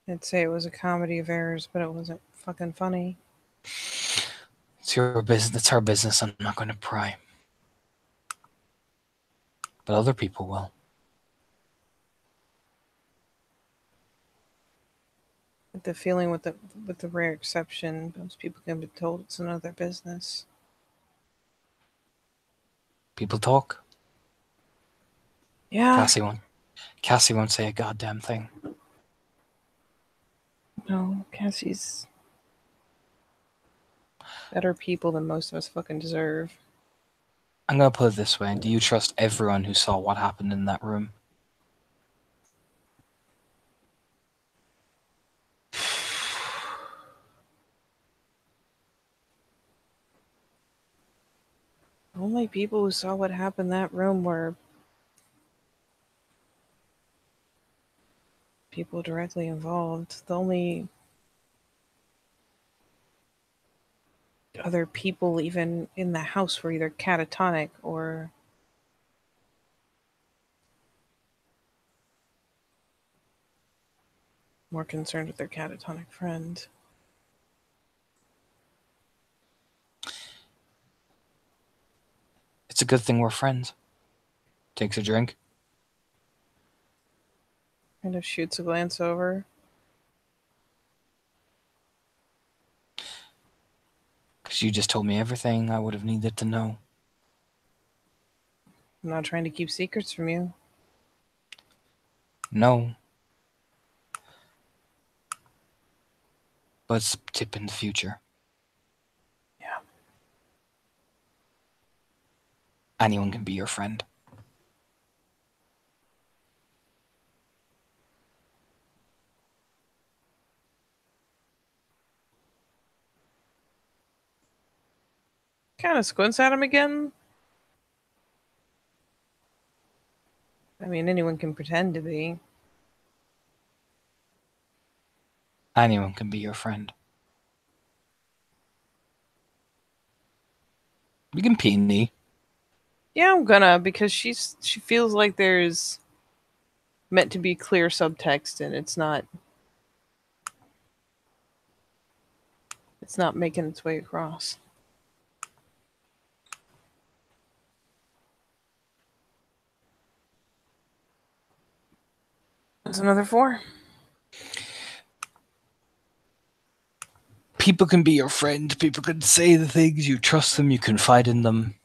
I'd say it was a comedy of errors, but it wasn't fucking funny. It's your business. It's our business. I'm not going to pry. But other people will. The feeling with the rare exception, most people can be told it's none of their business. People talk. Yeah. Cassie won't say a goddamn thing. No, Cassie's better people than most of us fucking deserve. I'm going to put it this way. Do you trust everyone who saw what happened in that room? Only people who saw what happened in that room were people directly involved. The only other people even in the house were either catatonic or more concerned with their catatonic friend. It's a good thing we're friends. Takes a drink. Kind of shoots a glance over. Because you just told me everything I would have needed to know. I'm not trying to keep secrets from you. No. But it's a tip in the future. Yeah. Anyone can be your friend. Kind of squints at him again. I mean, anyone can pretend to be. Anyone can be your friend. We can P&E. Yeah, I'm gonna, because she feels like there's meant to be clear subtext and it's not making its way across. That's another 4. People can be your friend. People can say the things. You trust them. You confide in them.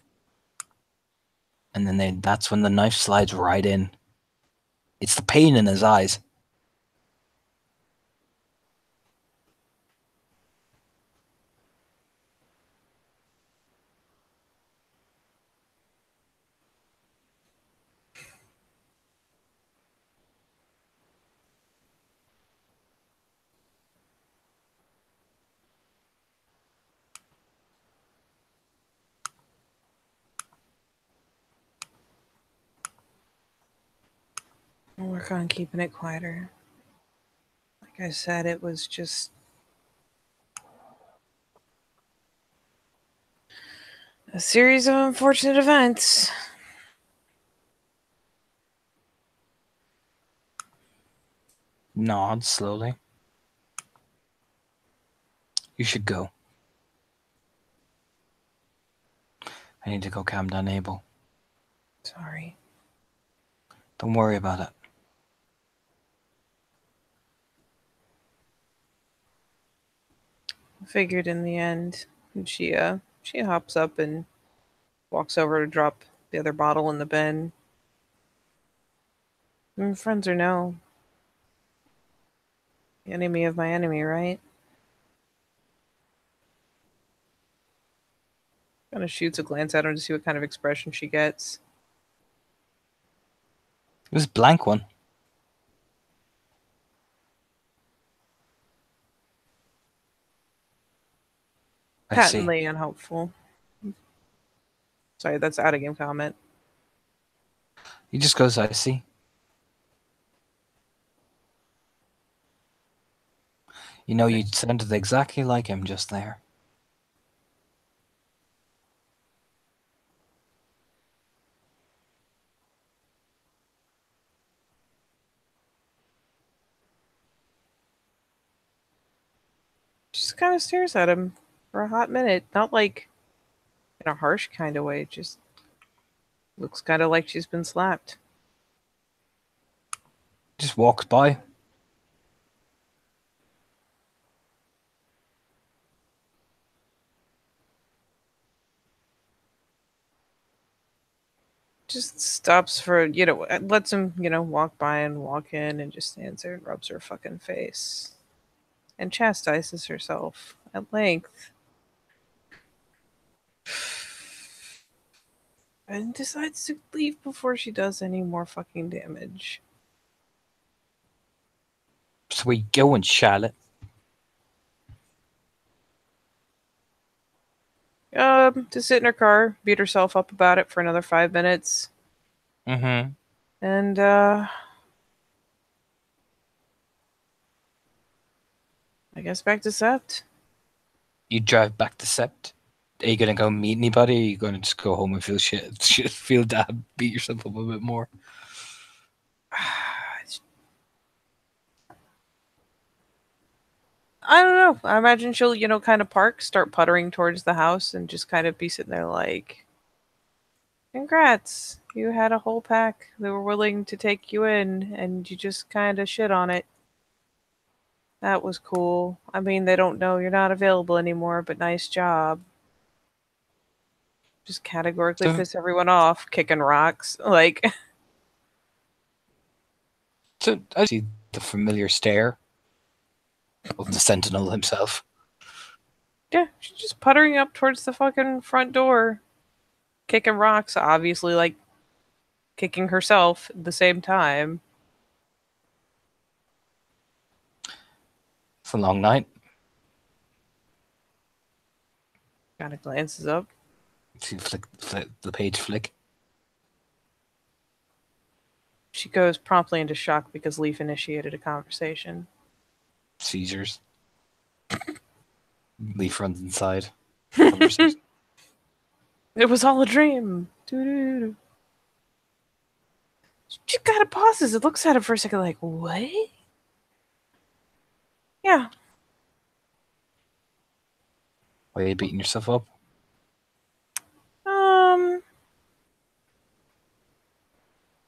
And then that's when the knife slides right in. It's the pain in his eyes. I'll work on keeping it quieter. Like I said, it was just a series of unfortunate events. Nods slowly. You should go. I need to go calm down Abel. Sorry. Don't worry about it. Figured in the end. And she hops up and walks over to drop the other bottle in the bin. Friends or no, the enemy of my enemy, right? Kind of shoots a glance at her to see what kind of expression she gets. It was a blank one. Patently unhelpful. Sorry, that's out of game comment. He just goes, I see. You know, you sounded exactly like him just there. She just kind of stares at him for a hot minute. Not like in a harsh kind of way, just looks kind of like she's been slapped. Just walks by. Just stops for, lets him, walk by and walk in and just stands there and rubs her fucking face. And chastises herself at length. And decides to leave before she does any more fucking damage. So we go and Charlotte. To sit in her car, beat herself up about it for another 5 minutes. Mm-hmm. And, I guess back to Sept. You drive back to Sept. Are you gonna go meet anybody? Or are you gonna just go home and feel shit, feel bad, beat yourself up a bit more? I don't know. I imagine she'll, kind of park, start puttering towards the house, and just kind of be sitting there like, congrats, you had a whole pack that were willing to take you in, and you just kind of shit on it. That was cool. I mean, they don't know you're not available anymore, but nice job. Just categorically piss everyone off, kicking rocks. Like, so I see the familiar stare of the Sentinel himself. yeah, she's just puttering up towards the fucking front door, kicking rocks, obviously, like, kicking herself at the same time. It's a long night. Kind of glances up. See the page flick. She goes promptly into shock because Leaf initiated a conversation. Seizures. Leaf runs inside. It was all a dream. Doo-doo-doo. She kind of pauses and looks at him for a second like, what? Yeah. Why are you beating yourself up?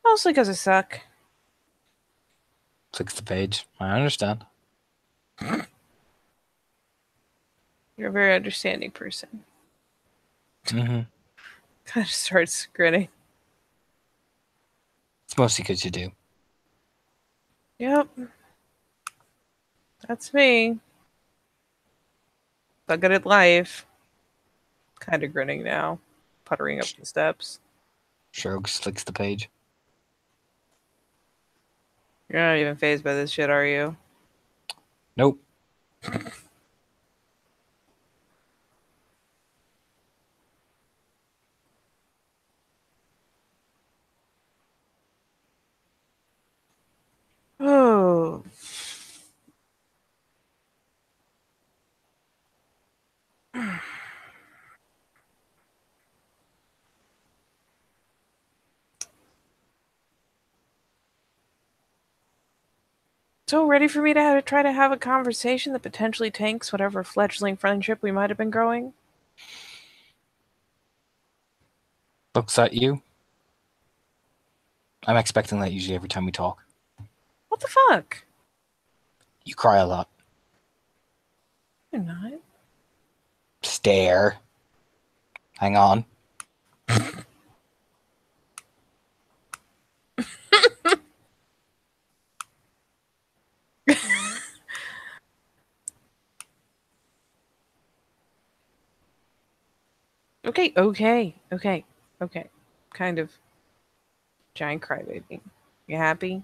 Mostly because I suck. Flicks the page. I understand. You're a very understanding person. Mm-hmm. Kind of starts grinning. It's mostly because you do. Yep. That's me. So good at life. Kind of grinning now. Puttering up the steps. Shrugs, flicks the page. You're not even fazed by this shit, are you? Nope. Oh. So ready for me to try to have a conversation that potentially tanks whatever fledgling friendship we might have been growing? Looks at you. I'm expecting that usually every time we talk. What the fuck? You cry a lot. You're not. stare. Hang on. Okay. Kind of. Giant crybaby. You happy?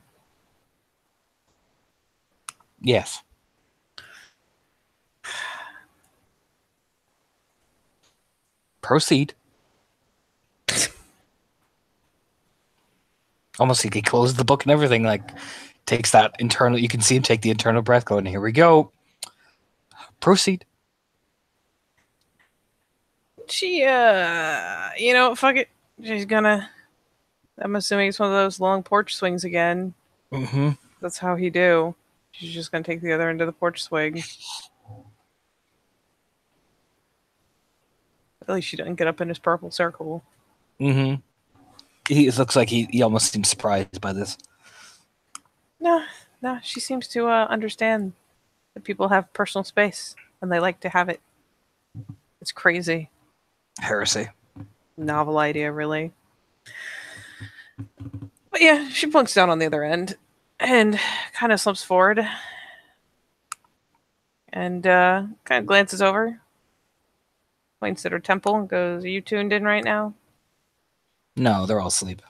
Yes. Proceed. Almost like he closes the book and everything, like takes that internal, you can see him take the internal breath going, here we go. Proceed. She, fuck it. She's gonna, I'm assuming it's one of those long porch swings again. Mm-hmm. That's how he do. She's just gonna take the other end of the porch swing. At least she didn't get up in his purple circle. Mm-hmm. It looks like he almost seems surprised by this. No, she seems to understand that people have personal space and they like to have it. It's crazy. Heresy. Novel idea, really. But yeah, she plunks down on the other end and kind of slumps forward and kind of glances over, points at her temple and goes, "Are you tuned in right now?" No, they're all asleep.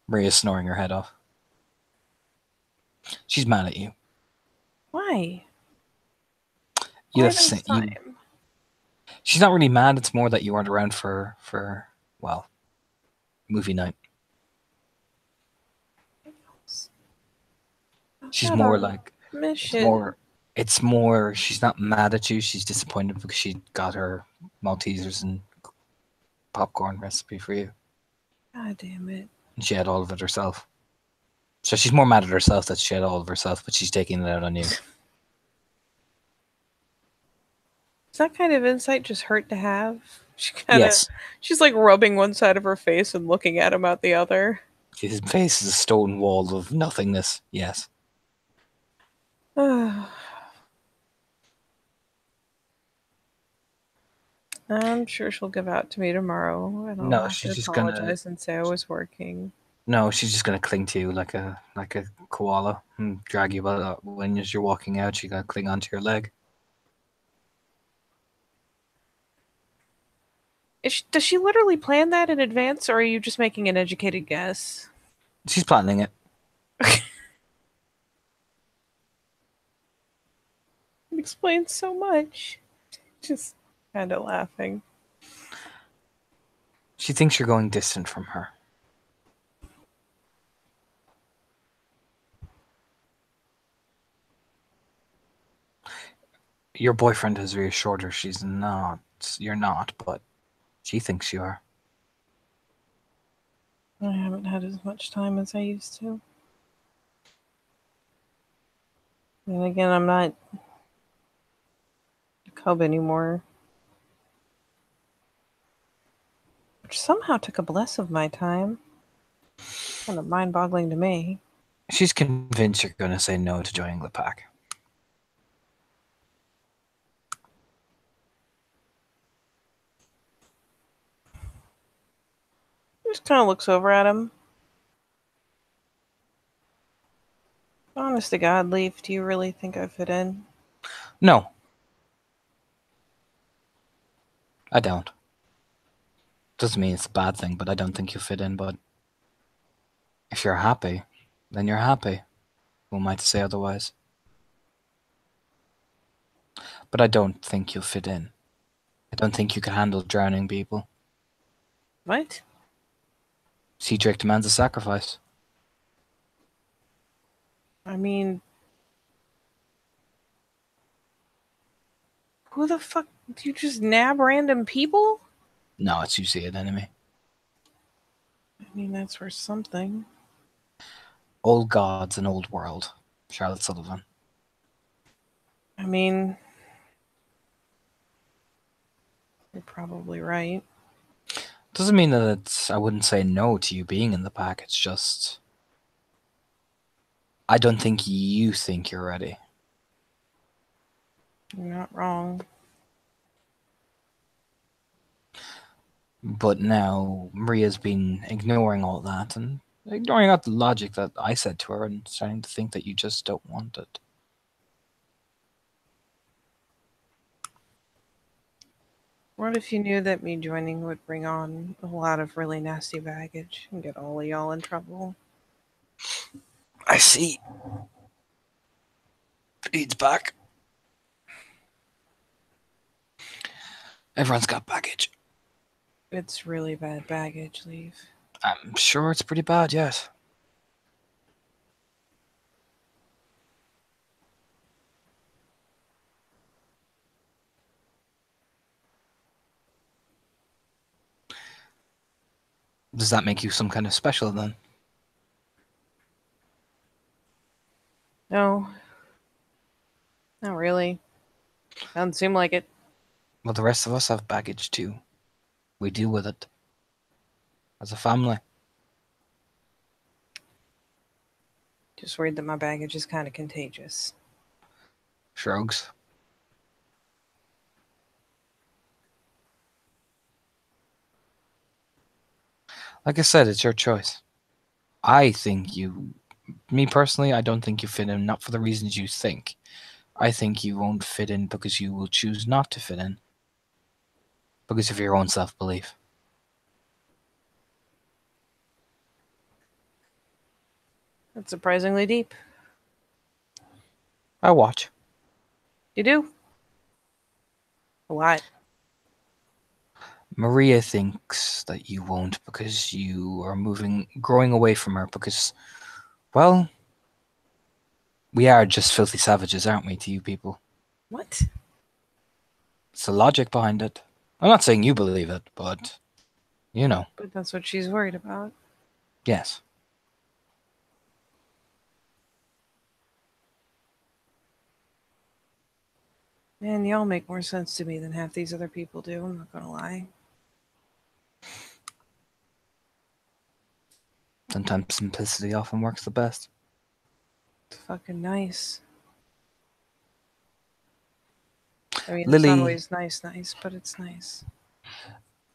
Maria's snoring her head off. She's mad at you. Why? You have seen time. She's not really mad. It's more that you aren't around for well, movie night. She's more like mission. It's more. She's not mad at you. She's disappointed because she got her Maltesers and popcorn recipe for you. God damn it! And she had all of it herself. So she's more mad at herself that she had all of herself, but she's taking it out on you. Does that kind of insight just hurt to have? Yes. She's like rubbing one side of her face and looking at him out the other. His face is a stone wall of nothingness. Yes. I'm sure she'll give out to me tomorrow, and I'll have to apologize and say I was working. No, she's just gonna cling to you like a koala and drag you when you're walking out. She's gonna cling onto your leg. Does she literally plan that in advance, or are you just making an educated guess? She's planning it. It explains so much. Just kind of laughing. She thinks you're going distant from her. Your boyfriend has reassured her she's not. You're not, but she thinks you are. I haven't had as much time as I used to. And again, I'm not a cub anymore. Which somehow took a bless of my time. Kind of mind-boggling to me. She's convinced you're going to say no to joining the pack. Just kind of looks over at him. Honest to God, Leaf, do you really think I fit in? No. I don't. Doesn't mean it's a bad thing, but I don't think you fit in, but if you're happy, then you're happy. Who am I to say otherwise? But I don't think you'll fit in. I don't think you can handle drowning people. What? Sea Drake demands a sacrifice. I mean, who the fuck do you just nab random people? No, it's usually an enemy. I mean, that's worth something. Old gods and old world. Charlotte Sullivan. I mean, you're probably right. Doesn't mean that I wouldn't say no to you being in the pack. It's just I don't think you think you're ready. You're not wrong. But now Maria's been ignoring all that and ignoring out the logic that I said to her and starting to think that you just don't want it. What if you knew that me joining would bring on a lot of really nasty baggage and get all of y'all in trouble? I see. Feed's back. Everyone's got baggage. It's really bad baggage, Leave. I'm sure it's pretty bad, yes. Does that make you some kind of special then? No. Not really. Doesn't seem like it. Well, the rest of us have baggage too. We deal with it. As a family. Just worried that my baggage is kind of contagious. Shrugs. Like I said, it's your choice. I think you... Me personally, I don't think you fit in, not for the reasons you think. I think you won't fit in because you will choose not to fit in. Because of your own self-belief. That's surprisingly deep. I watch. You do? A lot. Maria thinks that you won't because you are growing away from her because, well, we are just filthy savages, aren't we, to you people? What? It's the logic behind it. I'm not saying you believe it, but, you know. But that's what she's worried about. Yes. Man, y'all make more sense to me than half these other people do, I'm not gonna lie. Sometimes simplicity often works the best. It's fucking nice. I mean, Lily, it's not always nice, but it's nice.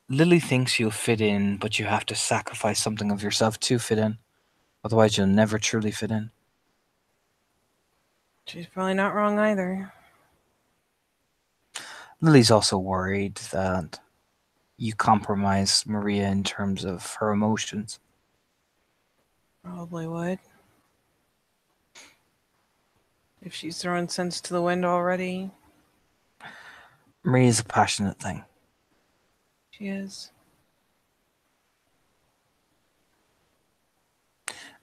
Lily thinks you'll fit in, but you have to sacrifice something of yourself to fit in. Otherwise, you'll never truly fit in. She's probably not wrong either. Lily's also worried that you compromise Maria in terms of her emotions. Probably would. If she's throwing sense to the wind already. Maria's a passionate thing. She is.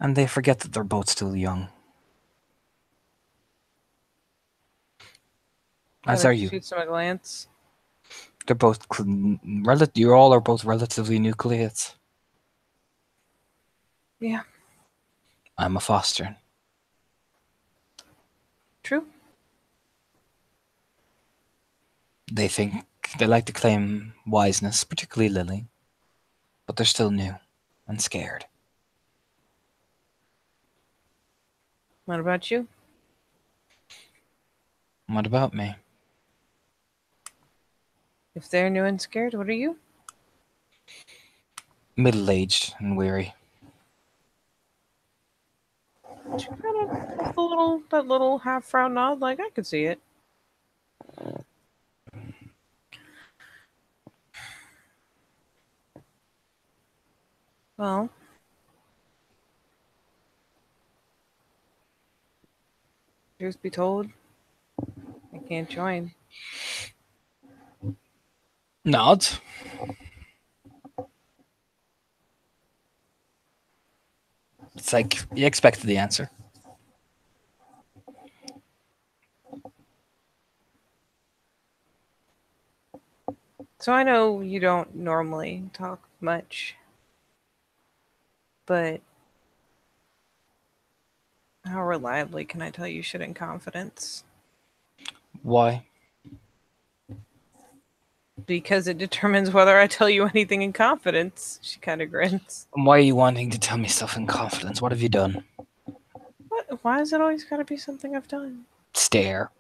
And they forget that they're both still young. As are you. Shoots him a glance. They're both you all are both relatively nucleates. Yeah. I'm a foster. True. They like to claim wiseness, particularly Lily, but they're still new and scared. What about you? What about me? If they're new and scared, what are you? Middle-aged and weary. She kind of that little half frown nod, like I could see it. Well, truth be told, I can't join. Nods. It's like you expected the answer. So I know you don't normally talk much, but how reliably can I tell you shit in confidence? Why? Because it determines whether I tell you anything in confidence. She kind of grins. And why are you wanting to tell me stuff in confidence? What have you done? What? Why is it always got to be something I've done? Stare.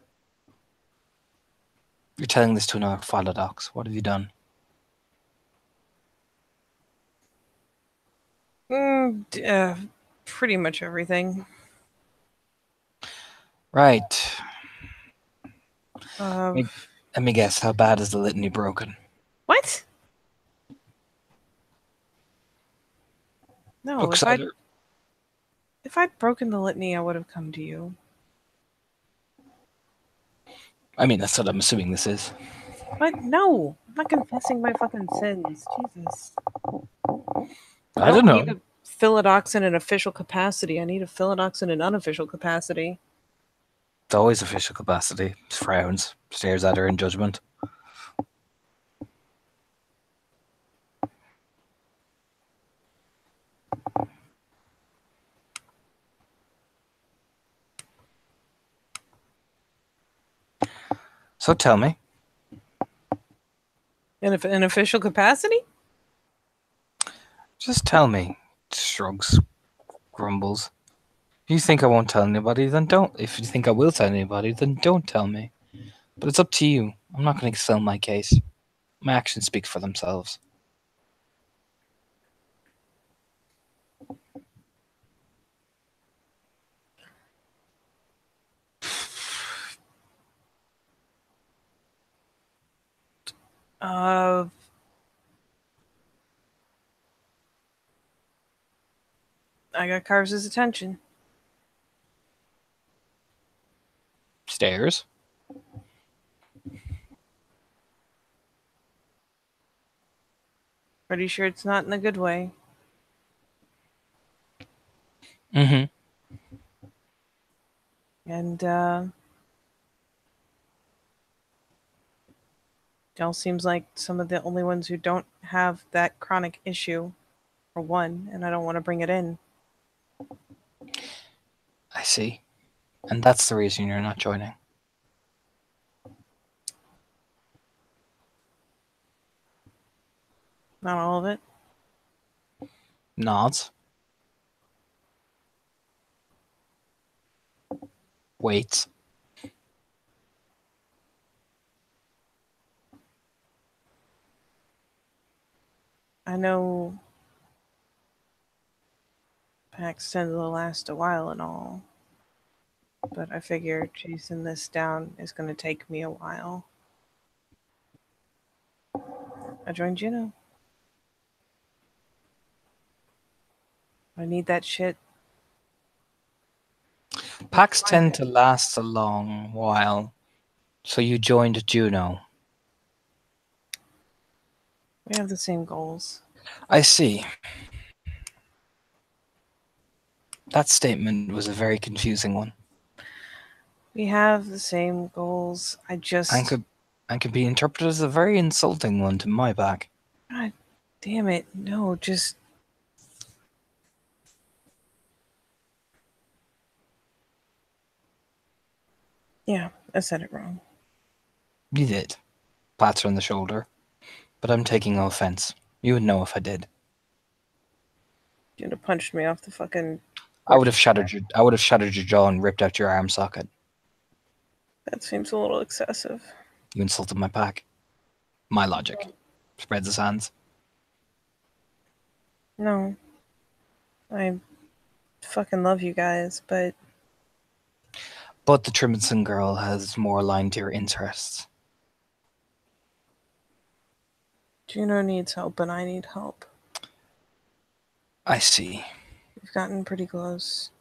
You're telling this to another philodox. What have you done? Pretty much everything. Right. Uh, Let me guess. How bad is the litany broken? what? No, if I'd broken the litany, I would have come to you. I mean, that's what I'm assuming this is. But no, I'm not confessing my fucking sins. Jesus. I don't know. Need a philodox in an official capacity. I need a philodox in an unofficial capacity. It's always official capacity. Frowns, stares at her in judgment. So tell me. In an official capacity? Just tell me. Shrugs, grumbles. If you think I won't tell anybody, then don't. If you think I will tell anybody, then don't tell me. But it's up to you. I'm not going to sell my case. My actions speak for themselves. I got Carv's attention. Stares. Pretty sure it's not in a good way. Mm-hmm. And, y'all seems like some of the only ones who don't have that chronic issue, for one, and I don't want to bring it in. I see. And that's the reason you're not joining. Not all of it. Nods. Waits. I know packs tend to last a while and all, but I figure chasing this down is going to take me a while. I joined Juno. I need that shit. Packs tend to last a long while, so you joined Juno. We have the same goals. I see. That statement was a very confusing one. We have the same goals. And could be interpreted as a very insulting one to my back. God damn it. No, just... Yeah, I said it wrong. You did. Pats her on the shoulder. But I'm taking no offense. You would know if I did. You'd have punched me off the fucking... I would have shattered your jaw and ripped out your arm socket. That seems a little excessive. You insulted my pack. My logic. Spreads his hands. No. I fucking love you guys, but... But the Trimmonson girl has more aligned to your interests. Juno needs help and I need help. I see. We've gotten pretty close.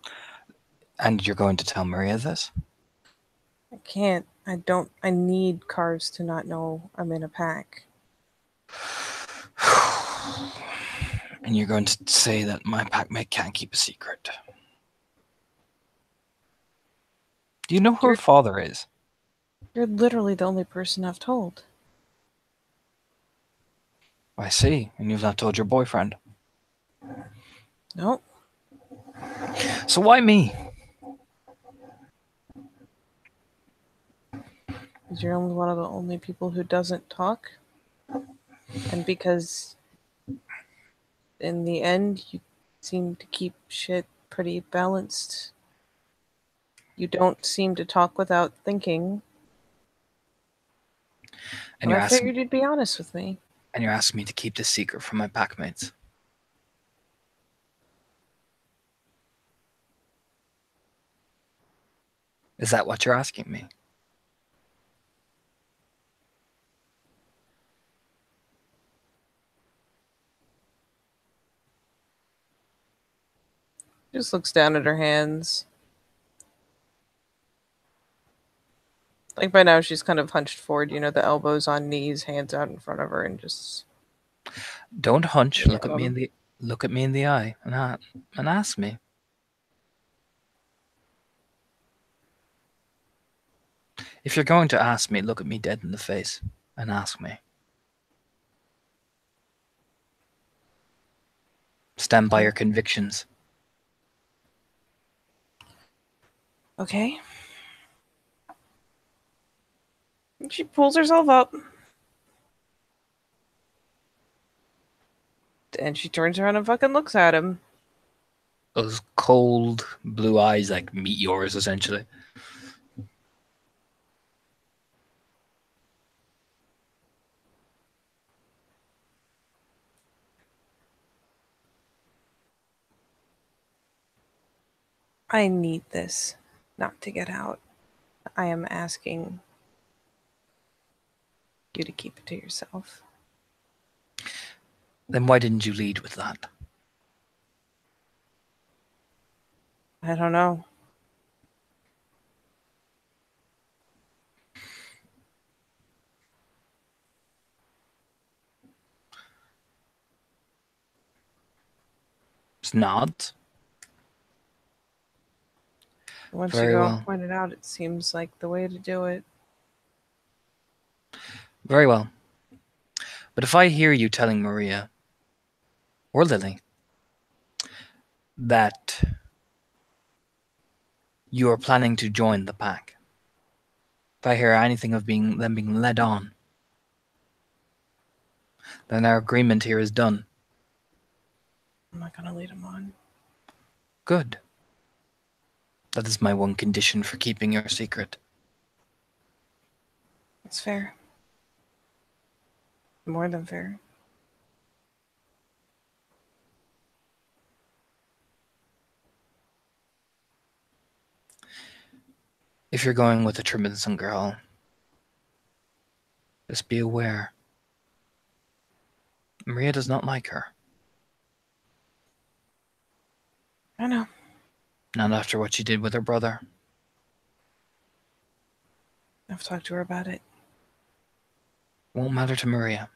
And you're going to tell Maria this? I can't. I need Cars to not know I'm in a pack. And you're going to say that my packmate can't keep a secret. Do you know who her father is? You're literally the only person I've told. I see. And you've not told your boyfriend? Nope. So why me? Because you're one of the only people who doesn't talk. And because in the end, you seem to keep shit pretty balanced. You don't seem to talk without thinking. And I figured you'd be honest with me. And you're asking me to keep this secret from my packmates. Is that what you're asking me? Just looks down at her hands. Like by now she's kind of hunched forward, you know, the elbows on knees, hands out in front of her, and just don't hunch. Look at me in the eye and ask me. If you're going to ask me, look at me dead in the face and ask me. Stand by your convictions. Okay. She pulls herself up. And she turns around and fucking looks at him. Those cold blue eyes, like meteors, essentially. I need this not to get out. I am asking you to keep it to yourself. Then why didn't you lead with that? I don't know. It's not. Once you go and point it out, it seems like the way to do it. Very well. But if I hear you telling Maria or Lily that you are planning to join the pack, if I hear anything of them being led on, then our agreement here is done. I'm not going to lead them on. Good. That is my one condition for keeping your secret. It's fair. More than fair. If you're going with a Trimminson girl, just be aware. Maria does not like her. I know. Not after what she did with her brother. I've talked to her about it. Won't matter to Maria.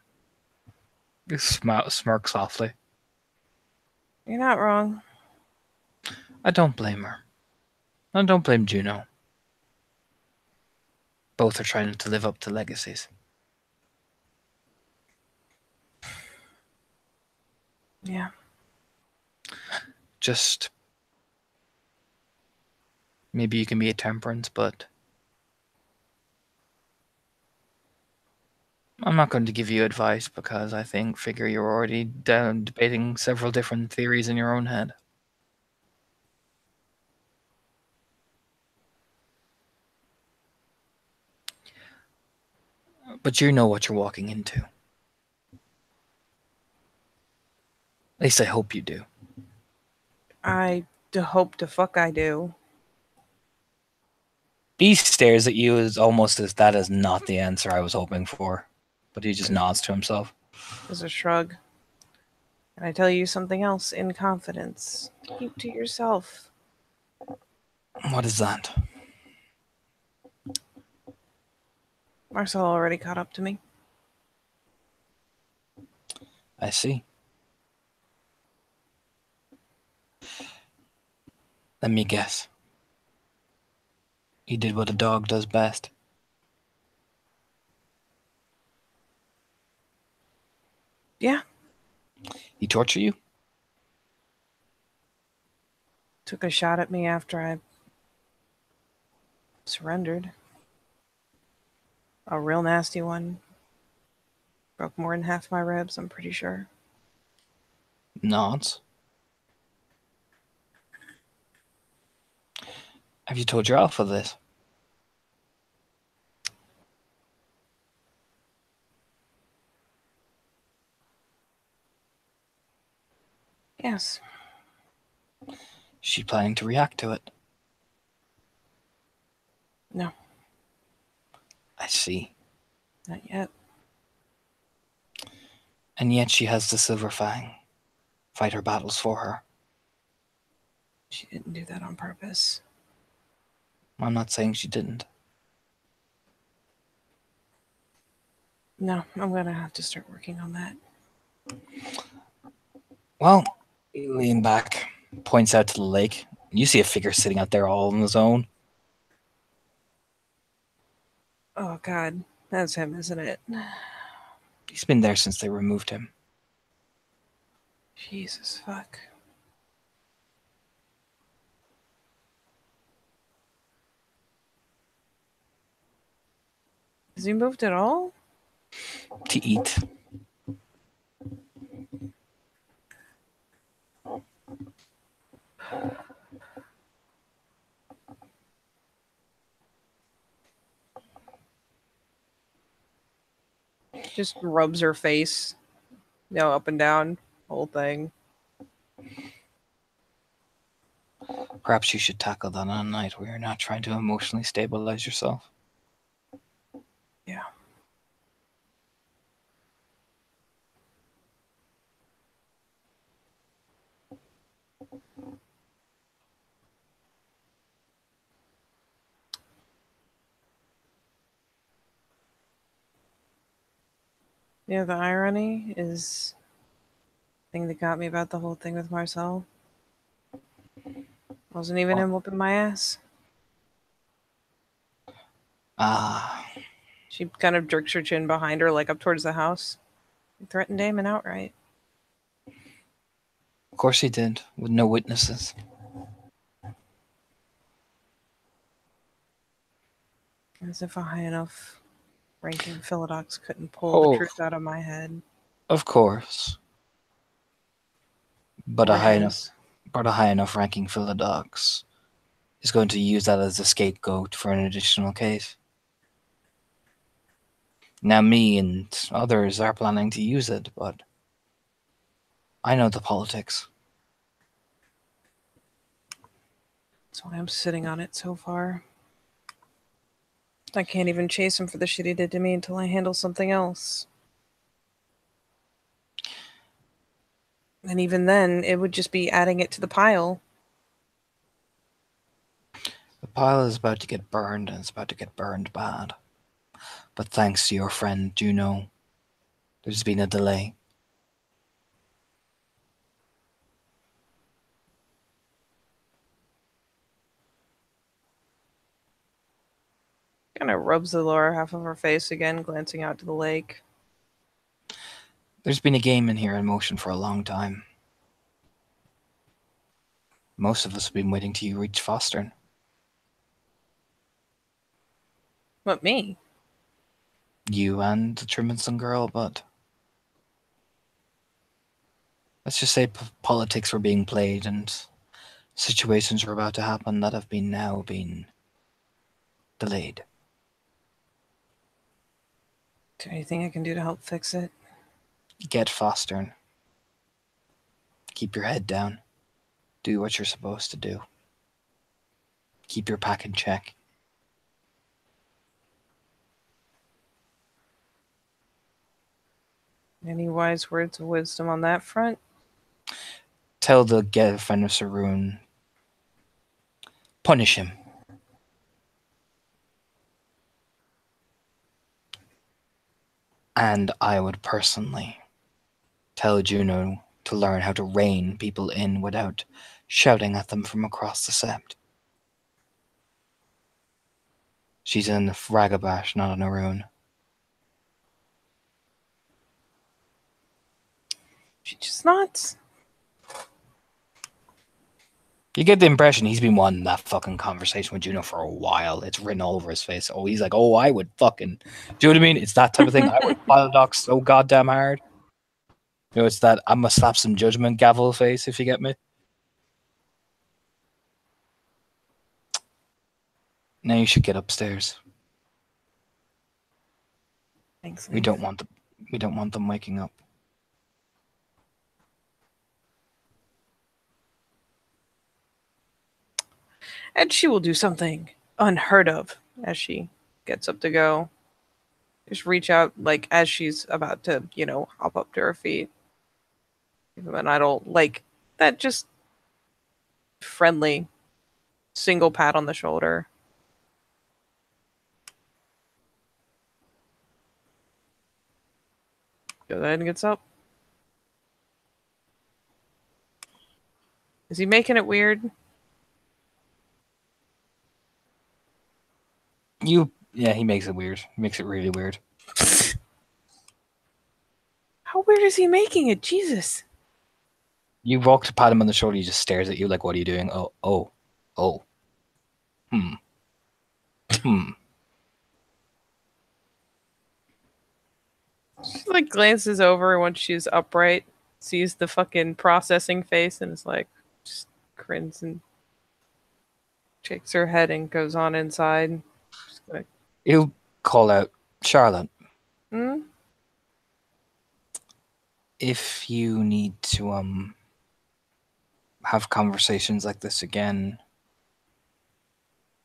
You smirk softly. You're not wrong. I don't blame her. I don't blame Juno. Both are trying to live up to legacies. Yeah. Just maybe you can be a temperance, but I'm not going to give you advice because I figure you're already debating several different theories in your own head. But you know what you're walking into. At least I hope you do. I hope the fuck I do. Beast stares at you as almost as that is not the answer I was hoping for. But he just nods to himself. There's a shrug. And I tell you something else in confidence. Keep to yourself. What is that? Marcel already caught up to me. I see. Let me guess. He did what a dog does best. Yeah. He tortured you? Took a shot at me after I surrendered. A real nasty one. Broke more than half my ribs, I'm pretty sure. Not. Have you told your alpha this? Yes. She planning to react to it? No. I see. Not yet. And yet she has the Silver Fang. Fight her battles for her. She didn't do that on purpose. I'm not saying she didn't. No, I'm gonna have to start working on that. Well, he leans back, points out to the lake. You see a figure sitting out there all on his own. Oh God, that's him, isn't it? He's been there since they removed him. Jesus fuck. Has he moved at all? To eat. Just rubs her face. Up and down. Whole thing. Perhaps you should tackle that on a night where you're not trying to emotionally stabilize yourself. Yeah. Yeah, the irony is the thing that got me about the whole thing with Marcel. Wasn't even him whooping my ass. She kind of jerks her chin behind her, like up towards the house. He threatened Damon outright. Of course he did, with no witnesses. As if a high enough ranking Philodox couldn't pull the truth out of my head. Of course. But a high enough ranking Philodox is going to use that as a scapegoat for an additional case. Now me and others are planning to use it, but I know the politics. That's why I'm sitting on it so far. I can't even chase him for the shit he did to me until I handle something else. And even then, it would just be adding it to the pile. The pile is about to get burned, and it's about to get burned bad. But thanks to your friend Juno, there's been a delay. Kind of rubs the lower half of her face again, glancing out to the lake. There's been a game in here in motion for a long time. Most of us have been waiting till you reach Fostern. What, me? You and the Trimminson girl, but let's just say politics were being played and situations were about to happen that have been delayed. Is there anything I can do to help fix it? Get Fostern. Keep your head down. Do what you're supposed to do. Keep your pack in check. Any wise words of wisdom on that front? Tell the girlfriend of Saroon. Punish him. And I would personally tell Juno to learn how to rein people in without shouting at them from across the sept. She's in Ragabash, not in Arun. She's just not. You get the impression he's been wanting that fucking conversation with Juno for a while. It's written all over his face. Oh, he's like, oh, I would fucking... Do you know what I mean? It's that type of thing. I would paradox so goddamn hard. You know, it's that I'm gonna slap some judgment gavel face, if you get me. Now you should get upstairs. Thanks. We don't want them waking up. And she will do something unheard of as she gets up to go. Just reach out, like, as she's about to, hop up to her feet. Give him an idle, like, that just friendly single pat on the shoulder. Goes ahead and gets up. Is he making it weird? Yeah, he makes it weird. He makes it really weird. How weird is he making it? Jesus. You walk to pat him on the shoulder, he just stares at you like, what are you doing? Oh. She, like, glances over once she's upright, sees the fucking processing face, and is like, just grins and shakes her head and goes on inside. Like, he'll call out, Charlotte. If you need to have conversations like this again,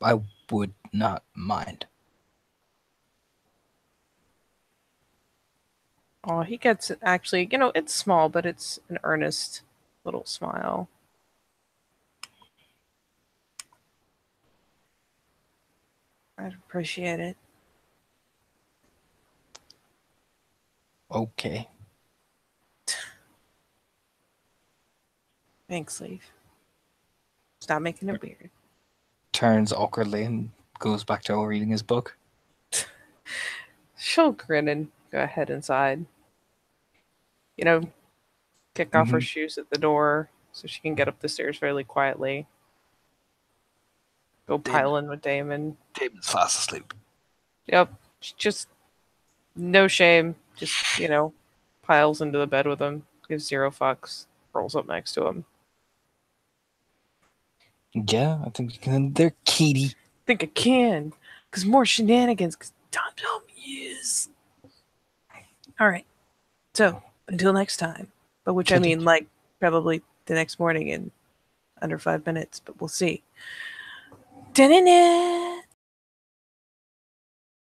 I would not mind. Oh, he gets, actually, it's small, but it's an earnest little smile. I'd appreciate it. Okay. Thanks, Leaf. Stop making it weird. Turns awkwardly and goes back to reading his book. She'll grin and go ahead inside. Kick off her shoes at the door so she can get up the stairs fairly quietly. Go pile in with Damon. Damon's fast asleep. Yep. Just no shame. Just, piles into the bed with him. Gives zero fucks. Rolls up next to him. Yeah, I think you can. They're kitty. I think I can. Because more shenanigans. Because Tom is. Alright. So, until next time. By which I mean, like, probably the next morning in under 5 minutes. But we'll see. Da-na-na!